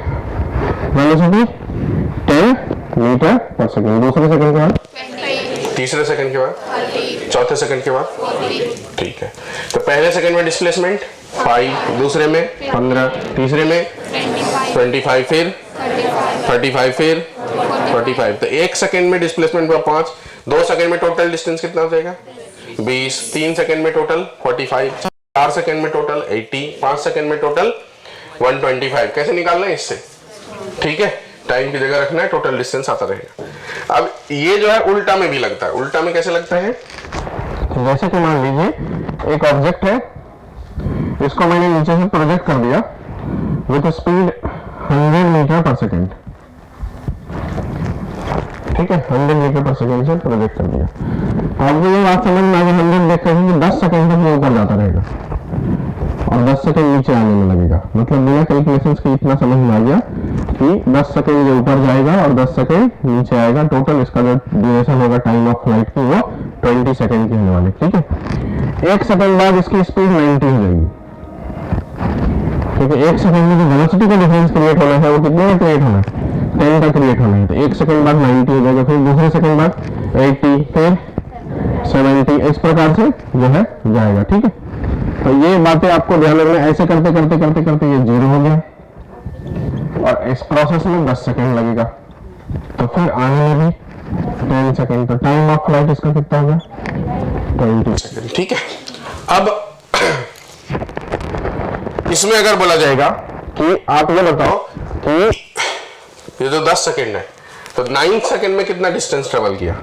S2: वेलोसिटी 10 मीटर पर सेकेंड, दूसरे सेकेंड के बाद 20, तीसरे सेकेंड के बाद 30, चौथे सेकेंड के बाद 40, ठीक है। तो पहले सेकेंड में डिस्प्लेसमेंट 5, दूसरे में 15, तीसरे में 25, फिर 35, फिर 45, तो 1 सेकेंड में डिस्प्लेसमेंट हुआ 5, 2 सेकेंड में टोटल डिस्टेंस कितना हो जाएगा 20, 3 सेकेंड में टोटल 45, 4 सेकेंड में टोटल 80, 5 सेकेंड में टोटल 125। कैसे निकालना है इससे, ठीक है, टाइम की जगह रखना है, टोटल डिस्टेंस आता रहेगा। अब ये जो है उल्टा में भी लगता है। उल्टा में कैसे लगता है, जैसे कि मान लीजिए एक ऑब्जेक्ट है, इसको मैंने नीचे से प्रोजेक्ट कर दिया with speed 100 metre per second, ठीक है, 100 मीटर पर सेकेंड से प्रोजेक्ट कर दिया। आपको ये बात समझ में आ गई 100 देख रहे हैं 10 सेकंड तक वो ऊपर जाता रहेगा और 10 सेकंड नीचे आने में लगेगा। मतलब बिना कैलकुलेशन के इतना समझ में आ गया कि 10 सेकंड ये ऊपर जाएगा और 10 सेकंड नीचे आएगा। टोटल इसका जो ड्यूरेशन होगा टाइम ऑफ फ्लाइट की वो 20 सेकंड की होने वाली। ठीक है, 1 सेकंड बाद इसकी स्पीड 90 हो जाएगी, क्योंकि 1 सेकंड में जो वेलोसिटी का डिफरेंस क्रिएट होना है वो कितने में क्रिएट होना है, 10 का क्रिएट होना है। तो 1 सेकंड बाद 90 हो जाएगा, फिर दूसरे सेकंड बाद 80, फिर 70, इस प्रकार से जो है जाएगा। ठीक है, तो ये बातें आपको ध्यान रखना। ऐसे करते करते करते करते ये 0 हो गया और इस प्रोसेस में 10 सेकंड लगेगा, तो फिर आने में भी 10 सेकंड। तो टाइम ऑफ फ्लाइट इसका कितना होगा, 20 सेकंड।
S1: ठीक है, अब इसमें अगर बोला जाएगा कि आप ये बताओ कि ये जो 10 सेकंड है तो 9 सेकंड में कितना डिस्टेंस ट्रेवल किया,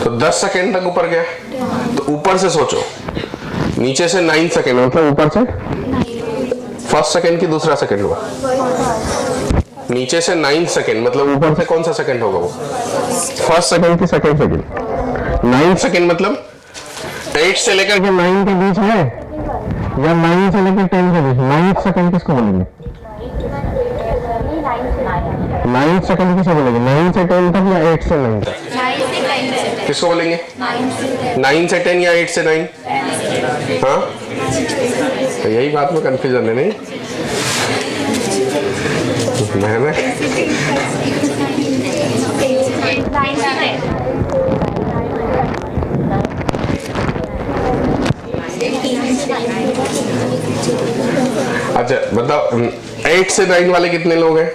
S1: तो 10 सेकंड तक ऊपर गया। तो ऊपर से सोचो, नीचे से 9 सेकंड मतलब ऊपर से फर्स्ट सेकंड की दूसरा सेकंड हुआ, नीचे से 9 सेकंड मतलब ऊपर से कौन सा सेकंड होगा, वो फर्स्ट सेकंड की सेकंड सेकंड। 9 सेकंड मतलब 8 से लेकर के 9 के बीच है या 9 से लेकर 10 के बीच। 9 सेकंड किसको बोलेंगे, 9 सेकंड किसको बोलेंगे, 9 से 10 तक या 8 से 9 तक, किसको बोलेंगे, 9 से 10 या 8 से 9। हाँ, तो यही बात में कंफ्यूजन है नहीं, मैंने अच्छा मतलब 8 से 9 वाले कितने लोग हैं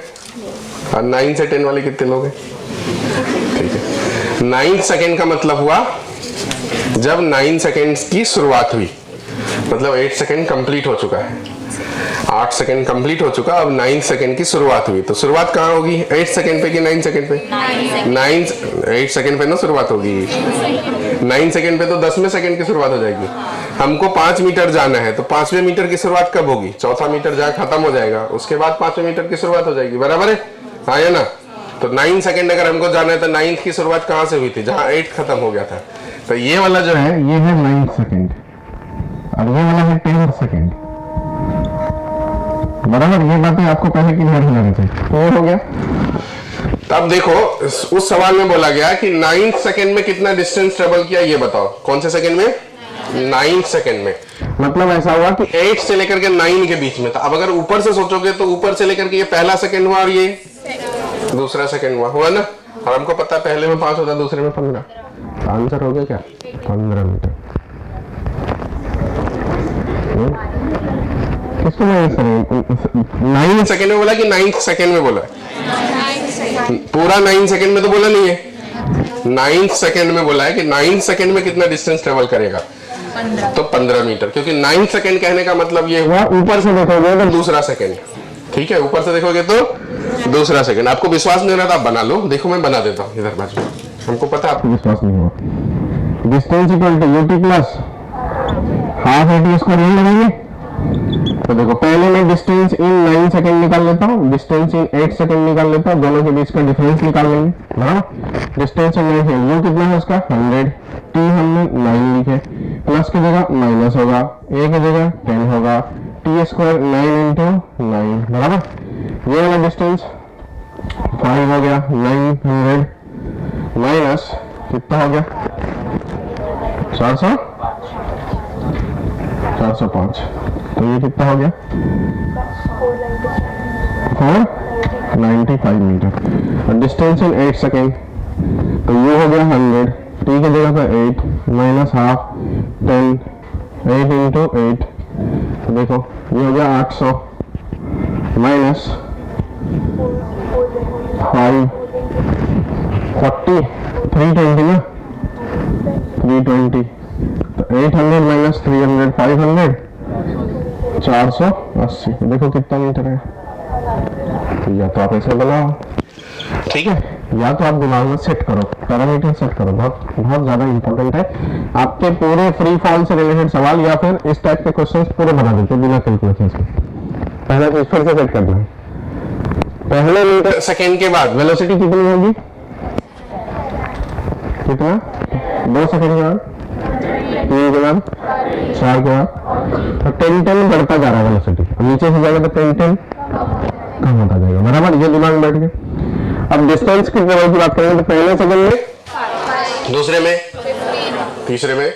S1: और 9 से 10 वाले कितने लोग हैं। ठीक है, 9 सेकंड का मतलब हुआ जब 9 सेकंड्स की शुरुआत हुई, मतलब 8 सेकंड कंप्लीट हो चुका है, 8 सेकंड कंप्लीट हो चुका, अब 9 सेकंड की शुरुआत हुई। तो शुरुआत कहाँ होगी, 8 सेकंड पे कि 9 सेकंड पे, 8 सेकंड पे ना शुरुआत होगी, 9 सेकंड पे तो 10वें सेकंड की शुरुआत हो जाएगी। हमको 5 मीटर जाना है तो 5वें मीटर की शुरुआत कब होगी, चौथा मीटर जहाँ खत्म हो जाएगा उसके बाद 5वें मीटर की शुरुआत हो जाएगी, बराबर है, हाँ या ना। तो 9 सेकंड अगर हमको जाना है तो 9 की शुरुआत कहाँ से हुई थी, जहाँ 8 खत्म हो गया था। तो ये वाला जो है
S2: ये है 9 सेकंड और ये वाला है 10 सेकंड, बराबर। ये बातें आपको पहले क्लियर हो जानी चाहिए। क्लियर हो गया।
S1: तब देखो उस सवाल में बोला गया कि 9 सेकंड में कितना डिस्टेंस ट्रेवल किया, ये बताओ कौन से सेकंड में, 9 सेकंड में। मतलब ऐसा हुआ कि 8 से लेकर के 9 के बीच में था। अब अगर ऊपर से सोचोगे तो ऊपर से लेकर के ये पहला सेकंड हुआ और ये दूसरा सेकंड हुआ ना। और हमको पता है पहले में 5 होता दूसरे में 15। आंसर हो गया क्या, 15 मीटर। किसको 9 सेकंड में बोला कि 9 सेकंड में बोला, पूरा 9 सेकंड में तो बोला नहीं है, 9 सेकंड में बोला है कि 9 सेकंड में कितना डिस्टेंस ट्रेवल करेगा, तो 15 मीटर। क्योंकि 9 सेकंड कहने का मतलब ये हुआ ऊपर से देखोगे तो दूसरा सेकंड, ठीक है, ऊपर से देखोगे तो दूसरा सेकंड। आपको विश्वास नहीं रहा था, आप बना लो, देखो मैं बना देता हूँ इधर बाजू, हमको पता है आपको
S2: विश्वास नहीं हुआ। Distance equal to u t plus half a t square यही लगेंगे। तो देखो पहले मैं डिस्टेंस इन 9 सेकंड निकाल लेता हूँ, डिस्टेंस इन 8 सेकंड निकाल लेता हूँ, दोनों के बीच का डिफरेंस निकाल लेंगे, बराबर। डिस्टेंस इन 9 है, यू कितना है उसका 100, टी हमने 9 लिखे, प्लस की जगह माइनस होगा, ए की जगह 10 होगा, टी स्क्वायर 9 इंटू 9, बराबर। ये वाला डिस्टेंस 5 हो गया, 900 माइनस कितना हो गया 405, तो ये कितना हो गया 495 मीटर। और डिस्टेंस इन 8 सेकेंड, तो ये हो गया 100, टी की जगह पर 8 माइनस हाफ 10, 8 इंटू 8, तो देखो ये हो गया 800 माइनस 5 40 320 ना 320, तो 800 माइनस 300 500 480, देखो कितना मीटर है। या तो आप ऐसे बनाओ,
S1: ठीक है,
S2: या तो आप दिमाग में सेट करो, पैरामीटर सेट करो, बहुत बहुत ज्यादा इंपॉर्टेंट है। आपके पूरे फ्री फॉल से रिलेटेड सवाल या फिर इस टाइप के क्वेश्चंस पूरे बना देते बिना कैलकुलेशन के। पहला चीज फिर से सेट करना है, पहले मीटर सेकेंड के बाद वेलोसिटी कितनी होगी? कितना? 2 सेकेंड के बाद, 3 के बाद, 4 के बाद, तो 10 बढ़ता जा रहा है वेलोसिटी। अब नीचे से जाएगा तो 10 कम होता जाएगा, बराबर। ये दिमाग में बैठ गया। अब डिस्टेंस की लेवल की बात करेंगे तो पहले सेकंड में, दूसरे में, तीसरे में,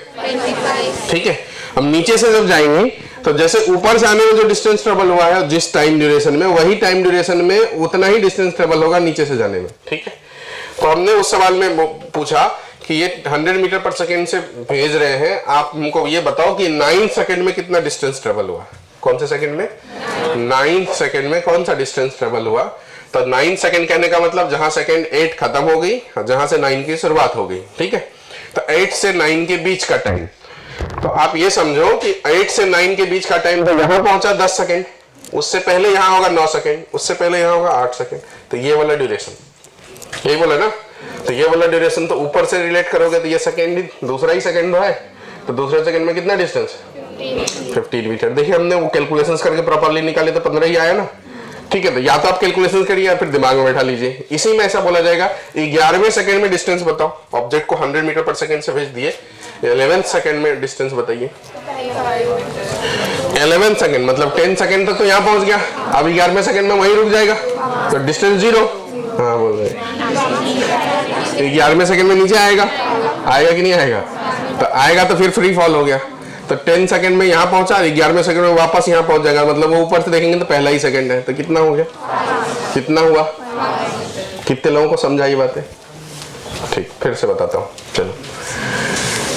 S2: ठीक है। अब नीचे से जब जाएंगे तो जैसे ऊपर से आने में जो डिस्टेंस ट्रेवल हुआ है जिस टाइम ड्यूरेशन में, वही टाइम ड्यूरेशन में उतना ही डिस्टेंस ट्रेवल होगा नीचे से जाने में, ठीक है। तो हमने उस सवाल में पूछा कि ये 100 मीटर पर सेकेंड से भेज रहे हैं, आप हमको ये बताओ कि 9 सेकेंड में कितना डिस्टेंस ट्रेवल हुआ। कौन से सेकेंड में? 9 सेकेंड में कौन सा डिस्टेंस ट्रेवल हुआ। तो 9 सेकेंड कहने का मतलब जहां सेकेंड 8 खत्म हो गई और जहां से 9 की शुरुआत हो गई, ठीक है। तो 8 से 9 के बीच का टाइम, तो आप ये समझो कि 8 से 9 के बीच का टाइम, तो यहां पहुंचा 10 सेकेंड, उससे पहले यहां होगा 9 सेकेंड, उससे पहले यहां होगा 8 सेकेंड। तो ये वाला ड्यूरेशन, यही बोला ना। तो ये वाला ड्यूरेशन तो ऊपर से रिलेट करोगे तो ये सेकेंड दूसरा ही सेकेंड है, तो दूसरे सेकेंड में कितना डिस्टेंस? 15 मीटर। देखिए हमने वो कैलकुलेशंस करके प्रॉपर्ली निकाले तो 15 ही आया ना, ठीक है। तो या तो आप कैलकुलेशन करिए या फिर दिमाग में बैठा लीजिए। इसी में ऐसा बोला जाएगा 11वें सेकंड में डिस्टेंस बताओ। ऑब्जेक्ट को 100 मीटर पर सेकंड से भेज दिए, 11th सेकंड में डिस्टेंस बताइए। 11th सेकंड मतलब 10 सेकंड तक तो यहाँ पहुंच गया, अब 11वें सेकंड में वहीं रुक जाएगा, तो डिस्टेंस 0। हाँ बोल रहे 11वें सेकंड में नीचे आएगा कि नहीं आएगा? तो आएगा तो फिर फ्री फॉल हो गया। तो 10 सेकंड में यहाँ पहुंचा, 11वें सेकंड में वापस यहाँ पहुंच जाएगा, मतलब वो ऊपर से देखेंगे तो पहला ही सेकंड है। तो कितना हो गया? कितना हुआ? कितने लोगों को समझा ये बातें? ठीक, फिर से बताता हूँ। चलो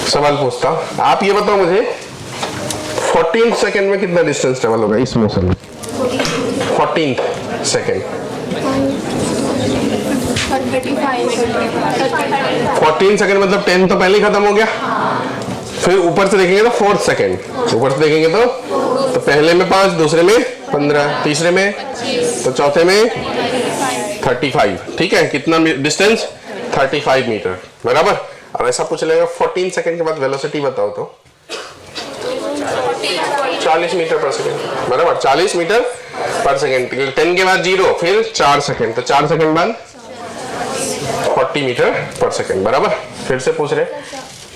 S2: सवाल पूछता हूँ, आप ये बताओ मुझे 14 सेकंड में कितना डिस्टेंस ट्रेवल होगा इस मोशन में? 14 सेकंड, 14 सेकंड मतलब 10 तो पहले ही खत्म हो गया। फिर ऊपर से देखेंगे तो 4th सेकंड, ऊपर से देखेंगे तो पहले में 5, दूसरे में 15, तीसरे में, तो चौथे में 35, ठीक है। कितना डिस्टेंस? 35 मीटर, बराबर। अब ऐसा पूछ लेगा 14 सेकंड के बाद वेलोसिटी बताओ तो 40 मीटर पर सेकंड, बराबर। 40 मीटर पर सेकंड, 10 के बाद 0, फिर 4 सेकंड, तो 4 सेकंड बाद 40 मीटर पर सेकंड, बराबर। फिर से पूछ रहे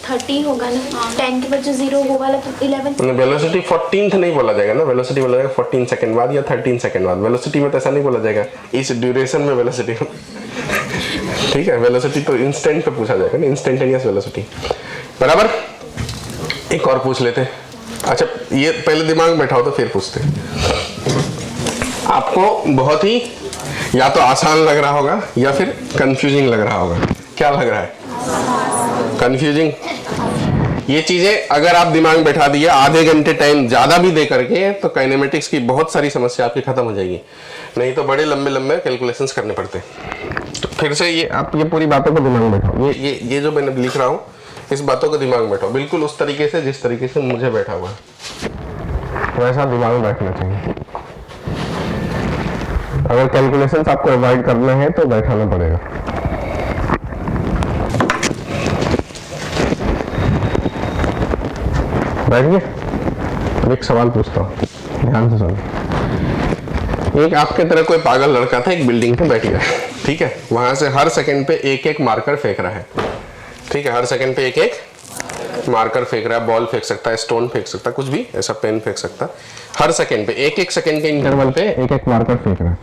S3: 30 होगा ना, 10 के बाद जो 0 होगा तो 11।
S1: वेलोसिटी 14th नहीं बोला जाएगा ना, वेलोसिटी बोला जाएगा 14 सेकंड बाद या 13 सेकंड बाद। वेलोसिटी में तो ऐसा नहीं बोला जाएगा, इस ड्यूरेशन में वेलोसिटी ठीक है। वेलोसिटी तो इंस्टेंट पे पूछा जाएगा ना, इंस्टेंटेनियस वेलोसिटी, बराबर। एक और पूछ लेते हैं। अच्छा ये पहले दिमाग में बैठाओ तो फिर पूछते हैं। आपको बहुत ही या तो आसान लग रहा होगा या फिर कंफ्यूजिंग लग रहा होगा। क्या लग रहा है? कंफ्यूजिंग। ये चीजें अगर आप दिमाग में बैठा दिए आधे घंटे टाइम ज्यादा भी दे करके, तो काइनेमेटिक्स की बहुत सारी समस्या आपकी खत्म हो जाएगी, नहीं तो बड़े लंबे लंबे कैलकुलेशंस करने पड़ते हैं। तो फिर से ये आप ये पूरी बातों को दिमाग में बैठाओ, ये जो मैंने लिख रहा हूँ इस बातों को दिमाग में बैठाओ, बिल्कुल उस तरीके से जिस तरीके से मुझे बैठा हुआ है वैसा दिमाग में बैठना चाहिए। अगर कैलकुलेशंस आपको अवॉइड करना है तो बैठाना पड़ेगा। बैठिए। अब एक सवाल पूछता हूँ, ध्यान से सुनो। एक आपके तरह कोई पागल लड़का था, एक बिल्डिंग पे बैठ गया, ठीक है। वहां से हर सेकंड पे एक एक मार्कर फेंक रहा है, ठीक है। हर सेकंड पे एक एक मार्कर फेंक रहा है, बॉल फेंक सकता है, स्टोन फेंक सकता है, कुछ भी ऐसा पेन फेंक सकता है। हर सेकंड पे एक एक सेकंड के इंटरवल पे एक एक मार्कर फेंक रहा है।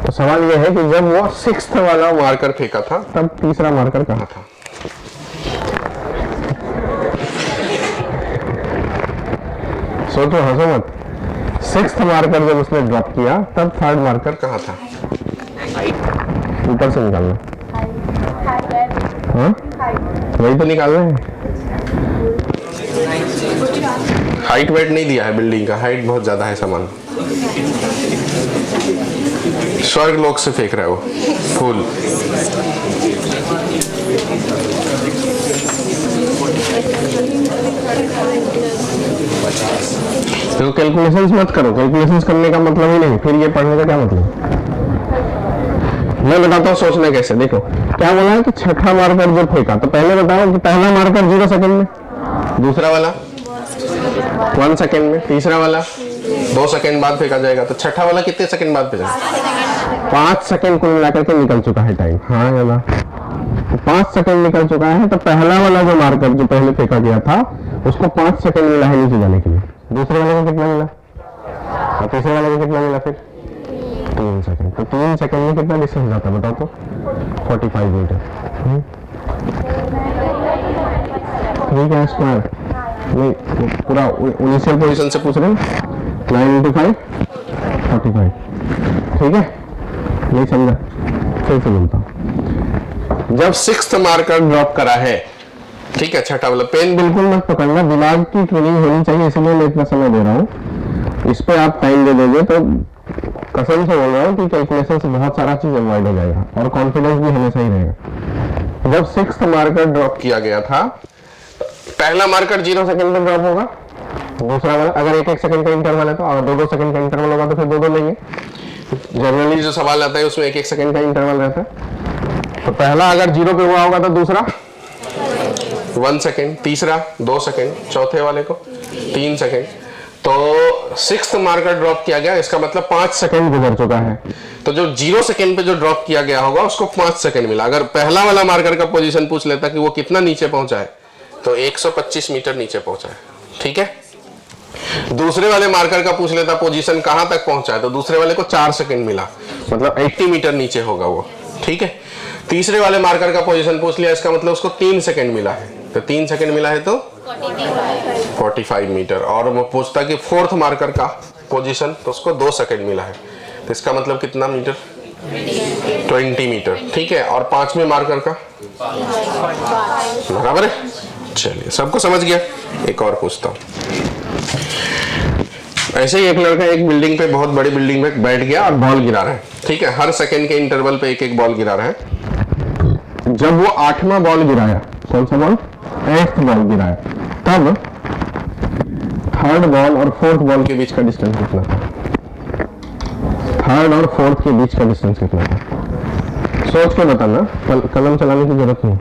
S1: तो सवाल यह है कि जब वो 6th वाला मार्कर फेंका था तब तीसरा मार्कर कहाँ था? सोचो, हंसो मत। 6th मार्कर जब उसने ड्रॉप किया तब 3rd मार्कर कहाँ था? ऊपर से निकालना। हाँ वही तो निकालना है। हाइट वेट नहीं दिया है बिल्डिंग का, हाइट बहुत ज्यादा है सामान। स्वर्ग लोक से फेंक रहा है वो फूल। तो कैलकुलेशंस मत करो, कैलकुलेशंस करने का मतलब ही नहीं, फिर ये पढ़ने का क्या मतलब? मैं बताता हूँ सोचना कैसे। देखो क्या बोला है कि 6ठा मार्कर जो फेंका, तो पहले बताओ कि पहला मार्कर 0 सेकंड में, दूसरा वाला 1 सेकंड में, तीसरा वाला 2 सेकंड बाद फेंका जाएगा, तो 6ठा वाला कितने सेकंड बाद फेंका?
S2: 5 सेकंड कुल मिलाकर के निकल चुका है टाइम। हाँ या ना? 5 सेकंड निकल चुका है, तो पहला वाला जो मार्कर जो पहले फेंका गया था उसको 5 सेकंड मिला है नीचे जाने के लिए। दूसरे वाले को कितना मिला और तीसरे वाले को कितना मिला? फिर 3 सेकंड। तो 3 सेकंड में कितना डिस्टेंस जाता है बताओ तो? 45 मीटर। ठीक है, स्क्वायर नहीं पूरा इनिशियल पोजीशन से पूछ रहे हैं। 9 × 5 45। ठीक है, नहीं समझा? फिर से बोलता हूँ। जब 6th मार्कर ड्रॉप करा है, ठीक है, छठा वाला, पेन बिल्कुल मत पकड़ना, दिमाग की ट्रेनिंग होनी चाहिए, इसलिए मैं इतना समय दे रहा हूँ। इस पे आप टाइम दे दोगे तो कसम से बोल रहा हूँ कि कैलकुलेशन से बहुत सारा चीज अवॉइड हो जाएगा और कॉन्फिडेंस भी हमेशा ही रहेगा। जब 6th मार्कर ड्रॉप किया गया था, पहला मार्कर 0 सेकंड में ड्रॉप होगा, दूसरा वाला अगर 1-1 सेकंड का इंटरवल है तो, और 2-2 सेकंड का इंटरवल होगा तो फिर 2-2 लेंगे। जनरली जो सवाल आता है उसमें 1-1 सेकंड का इंटरवल रहता है। तो पहला अगर 0 पे हुआ होगा तो दूसरा 1 सेकंड, तीसरा 2 सेकंड, चौथे वाले को 3 सेकंड। तो 6th मार्कर ड्रॉप किया गया, इसका मतलब 5 सेकंड गुजर चुका है। तो जो 0 सेकंड पे जो ड्रॉप किया गया होगा उसको 5 सेकंड मिला। अगर पहला वाला मार्कर का पोजीशन पूछ लेता कि वो कितना नीचे पहुंचा है, तो 125 मीटर नीचे पहुंचा है। ठीक है, दूसरे वाले मार्कर का पूछ लेता पोजीशन कहां तक पहुंचा है, तो दूसरे वाले को 4 सेकंड मिला, मतलब 80 मीटर नीचे होगा वो। ठीक है, तीसरे वाले मार्कर का पोजीशन पूछ लिया, इसका मतलब उसको 3 सेकंड मिला है, तो 3 सेकंड मिला है तो 45 मीटर। और वो पूछता कि 4th मार्कर का पोजीशन, तो उसको 2 सेकंड मिला है, तो इसका मतलब कितना मीटर? 20 मीटर। ठीक है, और 5वें मार्कर का बराबर है। चलिए, सबको समझ गया? एक और पूछता हूं। ऐसे ही एक लड़का एक बिल्डिंग पे, बहुत बड़ी बिल्डिंग में बैठ गया और बॉल गिरा रहा है। ठीक है, हर सेकंड के इंटरवल पे 1-1 बॉल गिरा रहा है। जब वो 8वां बॉल गिराया, कौन सा बॉल? 8th बॉल गिराया, तब 3rd बॉल और 4th बॉल के बीच का डिस्टेंस कितना था? 3rd और 4th के बीच का डिस्टेंस कितना था? सोच के बताना, कलम चलाने की जरूरत नहीं।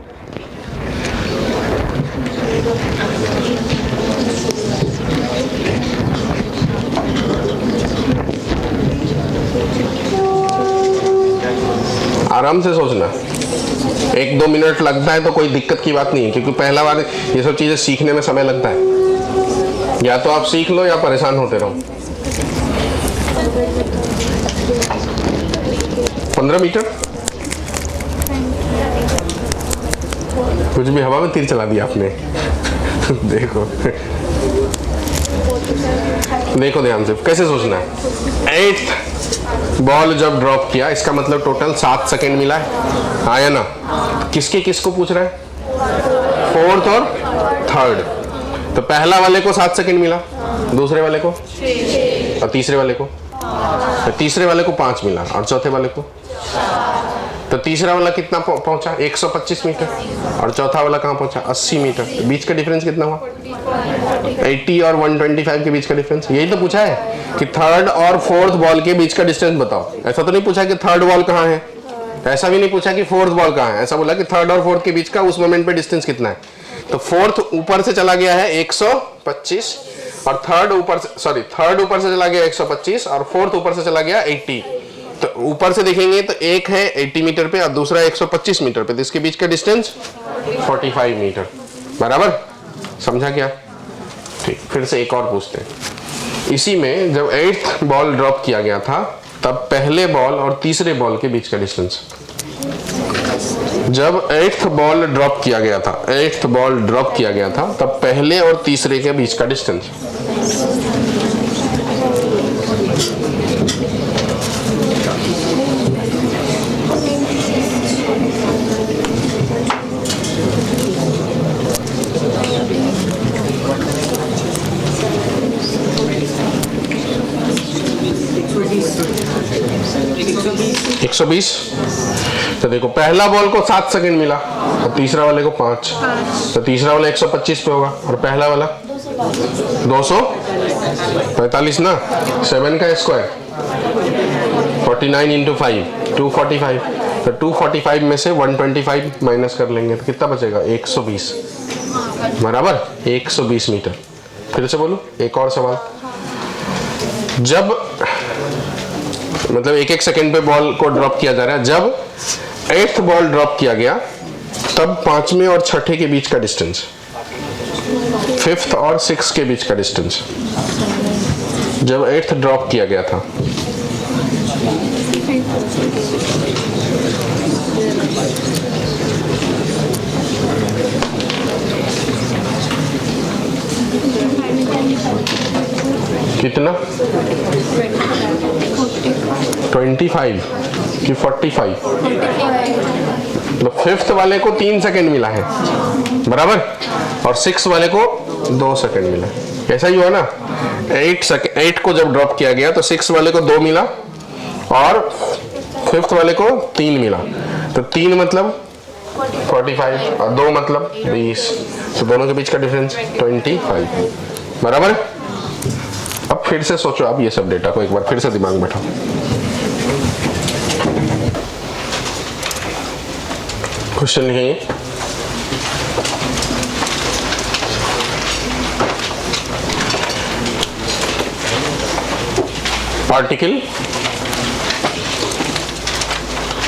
S2: आराम से सोचना, 1-2 मिनट लगता है तो कोई दिक्कत की बात नहीं है, क्योंकि पहला बार ये सब चीजें सीखने में समय लगता है। या तो आप सीख लो या परेशान होते रहो। 15 मीटर, कुछ भी हवा में तीर चला दिया आपने। देखो देखो ध्यान से, कैसे सोचना है। 8th बॉल जब ड्रॉप किया, इसका मतलब टोटल 7 सेकंड मिला है। हाँ या ना? किसके किसको पूछ रहा है? 4th और 3rd। तो पहला वाले को 7 सेकंड मिला, दूसरे वाले को और तीसरे वाले को, तो तीसरे वाले को 5 मिला और चौथे वाले को, तो तीसरा वाला कितना पहुंचा? 125 मीटर, और चौथा वाला कहां पहुंचा? 80 मीटर। बीच का डिफरेंस कितना हुआ? 80 और 125 के बीच का डिफरेंस। यही तो पूछा है कि 3rd और 4th बॉल के बीच का डिस्टेंस बताओ। ऐसा तो नहीं पूछा कि 3rd बॉल कहां है, ऐसा भी नहीं पूछा कि 4th बॉल कहां है, ऐसा बोला कि 3rd और 4th के बीच का उस मोमेंट पे डिस्टेंस कितना है। तो 4th ऊपर से चला गया है 125 और 3rd ऊपर से चला गया 125 और 4th ऊपर से चला गया 80। तो ऊपर से देखेंगे तो एक है 80 मीटर पे और दूसरा 125 मीटर पे, तो इसके बीच का डिस्टेंस 45 मीटर। बराबर, समझा क्या? ठीक, फिर से एक और पूछते हैं। इसी में जब 8th बॉल ड्रॉप किया गया था, तब पहले बॉल और तीसरे बॉल के बीच का डिस्टेंस। जब 8th बॉल ड्रॉप किया गया था, 8th बॉल ड्रॉप किया गया था, तब पहले और तीसरे के बीच का डिस्टेंस। 120। तो देखो, पहला बॉल को 7 सेकंड मिला और तीसरा वाले को 5, तो तीसरा वाला 125 पे होगा और पहला वाला 245 ना, 7 का स्क्वायर 49 × 5 245। तो 245 में से 125 माइनस कर लेंगे तो कितना बचेगा? 120। बराबर, 120 मीटर। फिर से बोलो, एक और सवाल। जब
S1: मतलब 1-1 सेकंड पे बॉल को ड्रॉप किया जा रहा है। जब 8th बॉल ड्रॉप किया गया तब 5वें और 6ठे के बीच का डिस्टेंस, 5th और 6th के बीच का डिस्टेंस जब 8th ड्रॉप किया गया था। कितना 25 कि 45? तो 5th वाले को 3 सेकंड मिला है बराबर, और 6 वाले को 2 सेकंड मिला। ऐसा ही हुआ ना, 8 को जब ड्रॉप किया गया तो 6 वाले को 2 मिला और 5th वाले को 3 मिला। तो 3 मतलब 45 और 2 मतलब 20, तो दोनों के बीच का डिफरेंस 25 बराबर। अब फिर से सोचो आप ये सब डेटा को एक बार फिर से दिमाग में बैठाओ। क्वेश्चन लिखेंगे, particle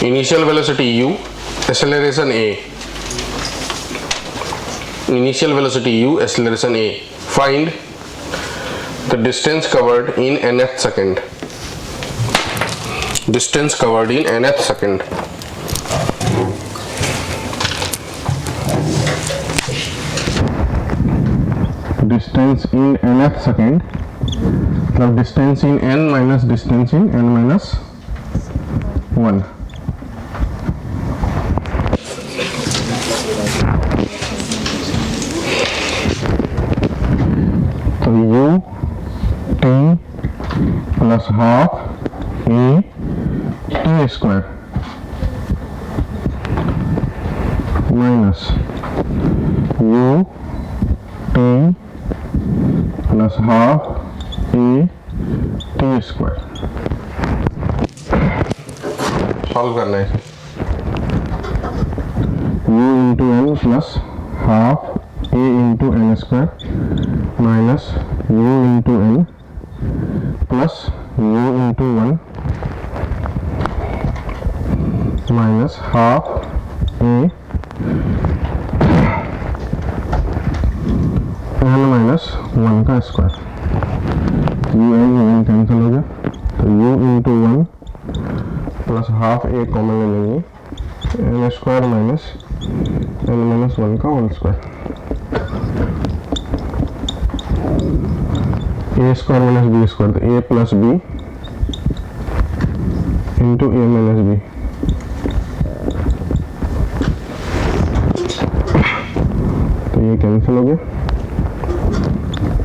S1: initial velocity u, acceleration a, initial velocity u, acceleration a, find the distance covered in nth second, distance covered in nth second।
S2: distance in nth second मतलब distance in n minus distance in n minus 1। तो u t plus half a t square minus u t plus half a t square।
S1: Solve करना है इसे।
S2: u into n plus half a into n square minus u into n plus u into 1 minus half a n minus 1 का square. u n cancel हो गया, तो u into 1 plus half a common ले लेंगे, n square minus n minus 1 का whole square. a square minus b square, तो a plus b into a minus b। तो ये कैंसिल हो गया,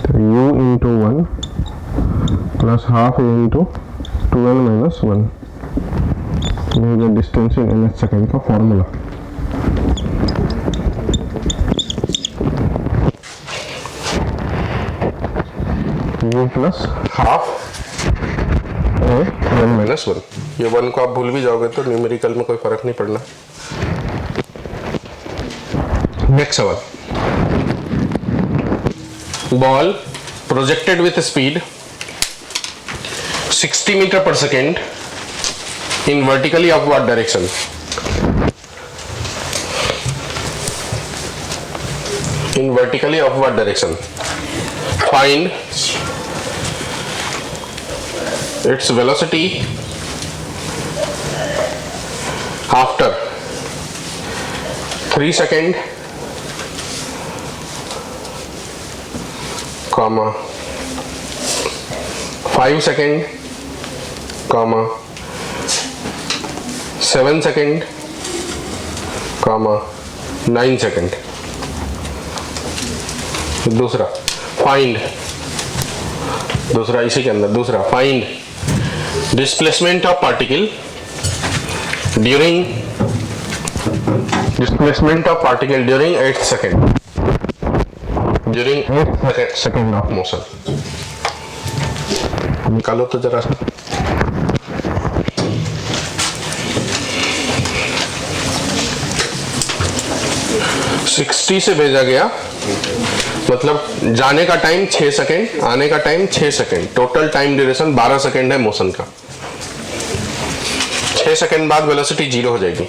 S2: तो u into 1 plus half a into 2n minus 1, ये डिस्टेंस इन nth सेकेंड का फॉर्मूला। u plus
S1: half
S2: a
S1: n minus 1, ये 1 को आप भूल भी जाओगे तो न्यूमेरिकल में कोई फर्क नहीं पड़ना। नेक्स्ट सवाल, ball projected with speed 60 meter per second in vertically upward direction, in vertically upward direction, find its velocity after 3 seconds, comma 5 seconds, comma 7 second, comma 9 second. दूसरा फाइंड, दूसरा इसी के अंदर दूसरा find displacement of particle during 8th second, during 8th second of motion. निकालो तो जरा, 60 से भेजा गया मतलब जाने का टाइम 6 सेकेंड, आने का time 6 second, total time duration 12 second है मोशन का। 6 सेकंड बाद वेलोसिटी 0 हो जाएगी।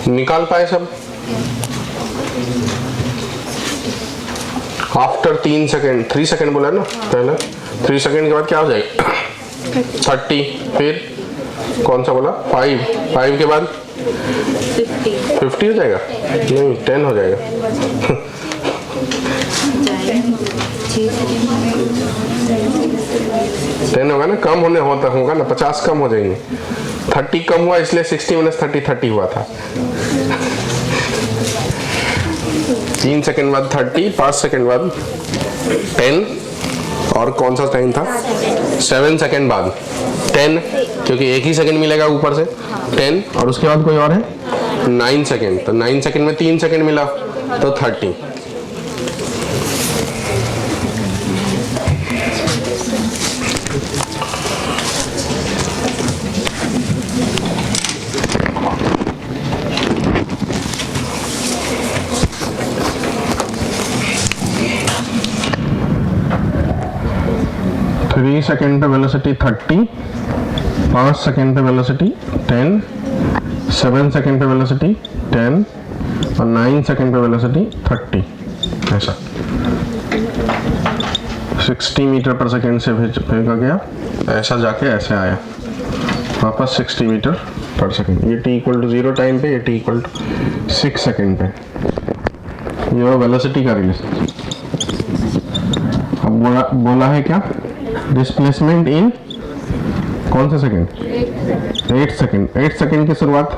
S1: निकाल पाए सब? आफ्टर 3 सेकेंड, 3 सेकेंड बोला ना पहले, 3 सेकेंड के बाद क्या हो जाएगा? 30, फिर कौन सा बोला? 5 के बाद 50 हो जाएगा? नहीं, 10 हो जाएगा। 10 होगा ना, कम होने होगा ना, 50 कम हो जाएंगे। 30 कम हुआ इसलिए 60 - 30 30 हुआ था। 3 सेकंड बाद 30, 5 सेकंड बाद 10, और कौन सा टाइम था? 7 सेकंड बाद 10, क्योंकि एक ही सेकंड मिलेगा ऊपर से 10, और उसके बाद कोई और है 9 सेकंड, तो 9 सेकंड में 3 सेकंड मिला तो 30। थ्री सेकेंड पे वेलोसिटी 30, 5 सेकेंड पे वेलोसिटी 10, 7 सेकेंड पे वेलोसिटी 10, और 9 सेकेंड पे वेलोसिटी 30। ऐसा 60 मीटर पर सेकेंड से फेंका गया, ऐसा जाके ऐसे आया वापस 60 मीटर पर सेकेंड। ये t = 0 टाइम पे, ये t = 6 सेकेंड पे। ये वेलोसिटी का रिलेशन। अब बोला है क्या? डिस्प्लेसमेंट इन कौन सा सेकंड? 8 सेकंड। 8 सेकंड की शुरुआत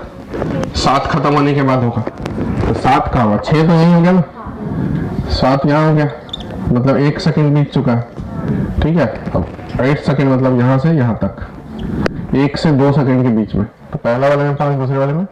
S1: 7 खत्म होने के बाद होगा, तो 7 का हुआ 6 तो यही हो गया ना, 7 यहाँ हो गया, मतलब 1 सेकंड बीत चुका है। ठीक है, अब 8 सेकंड मतलब यहाँ से यहाँ तक, 1 से 2 सेकंड के बीच में। तो पहला वाले में 5, दूसरे वाले में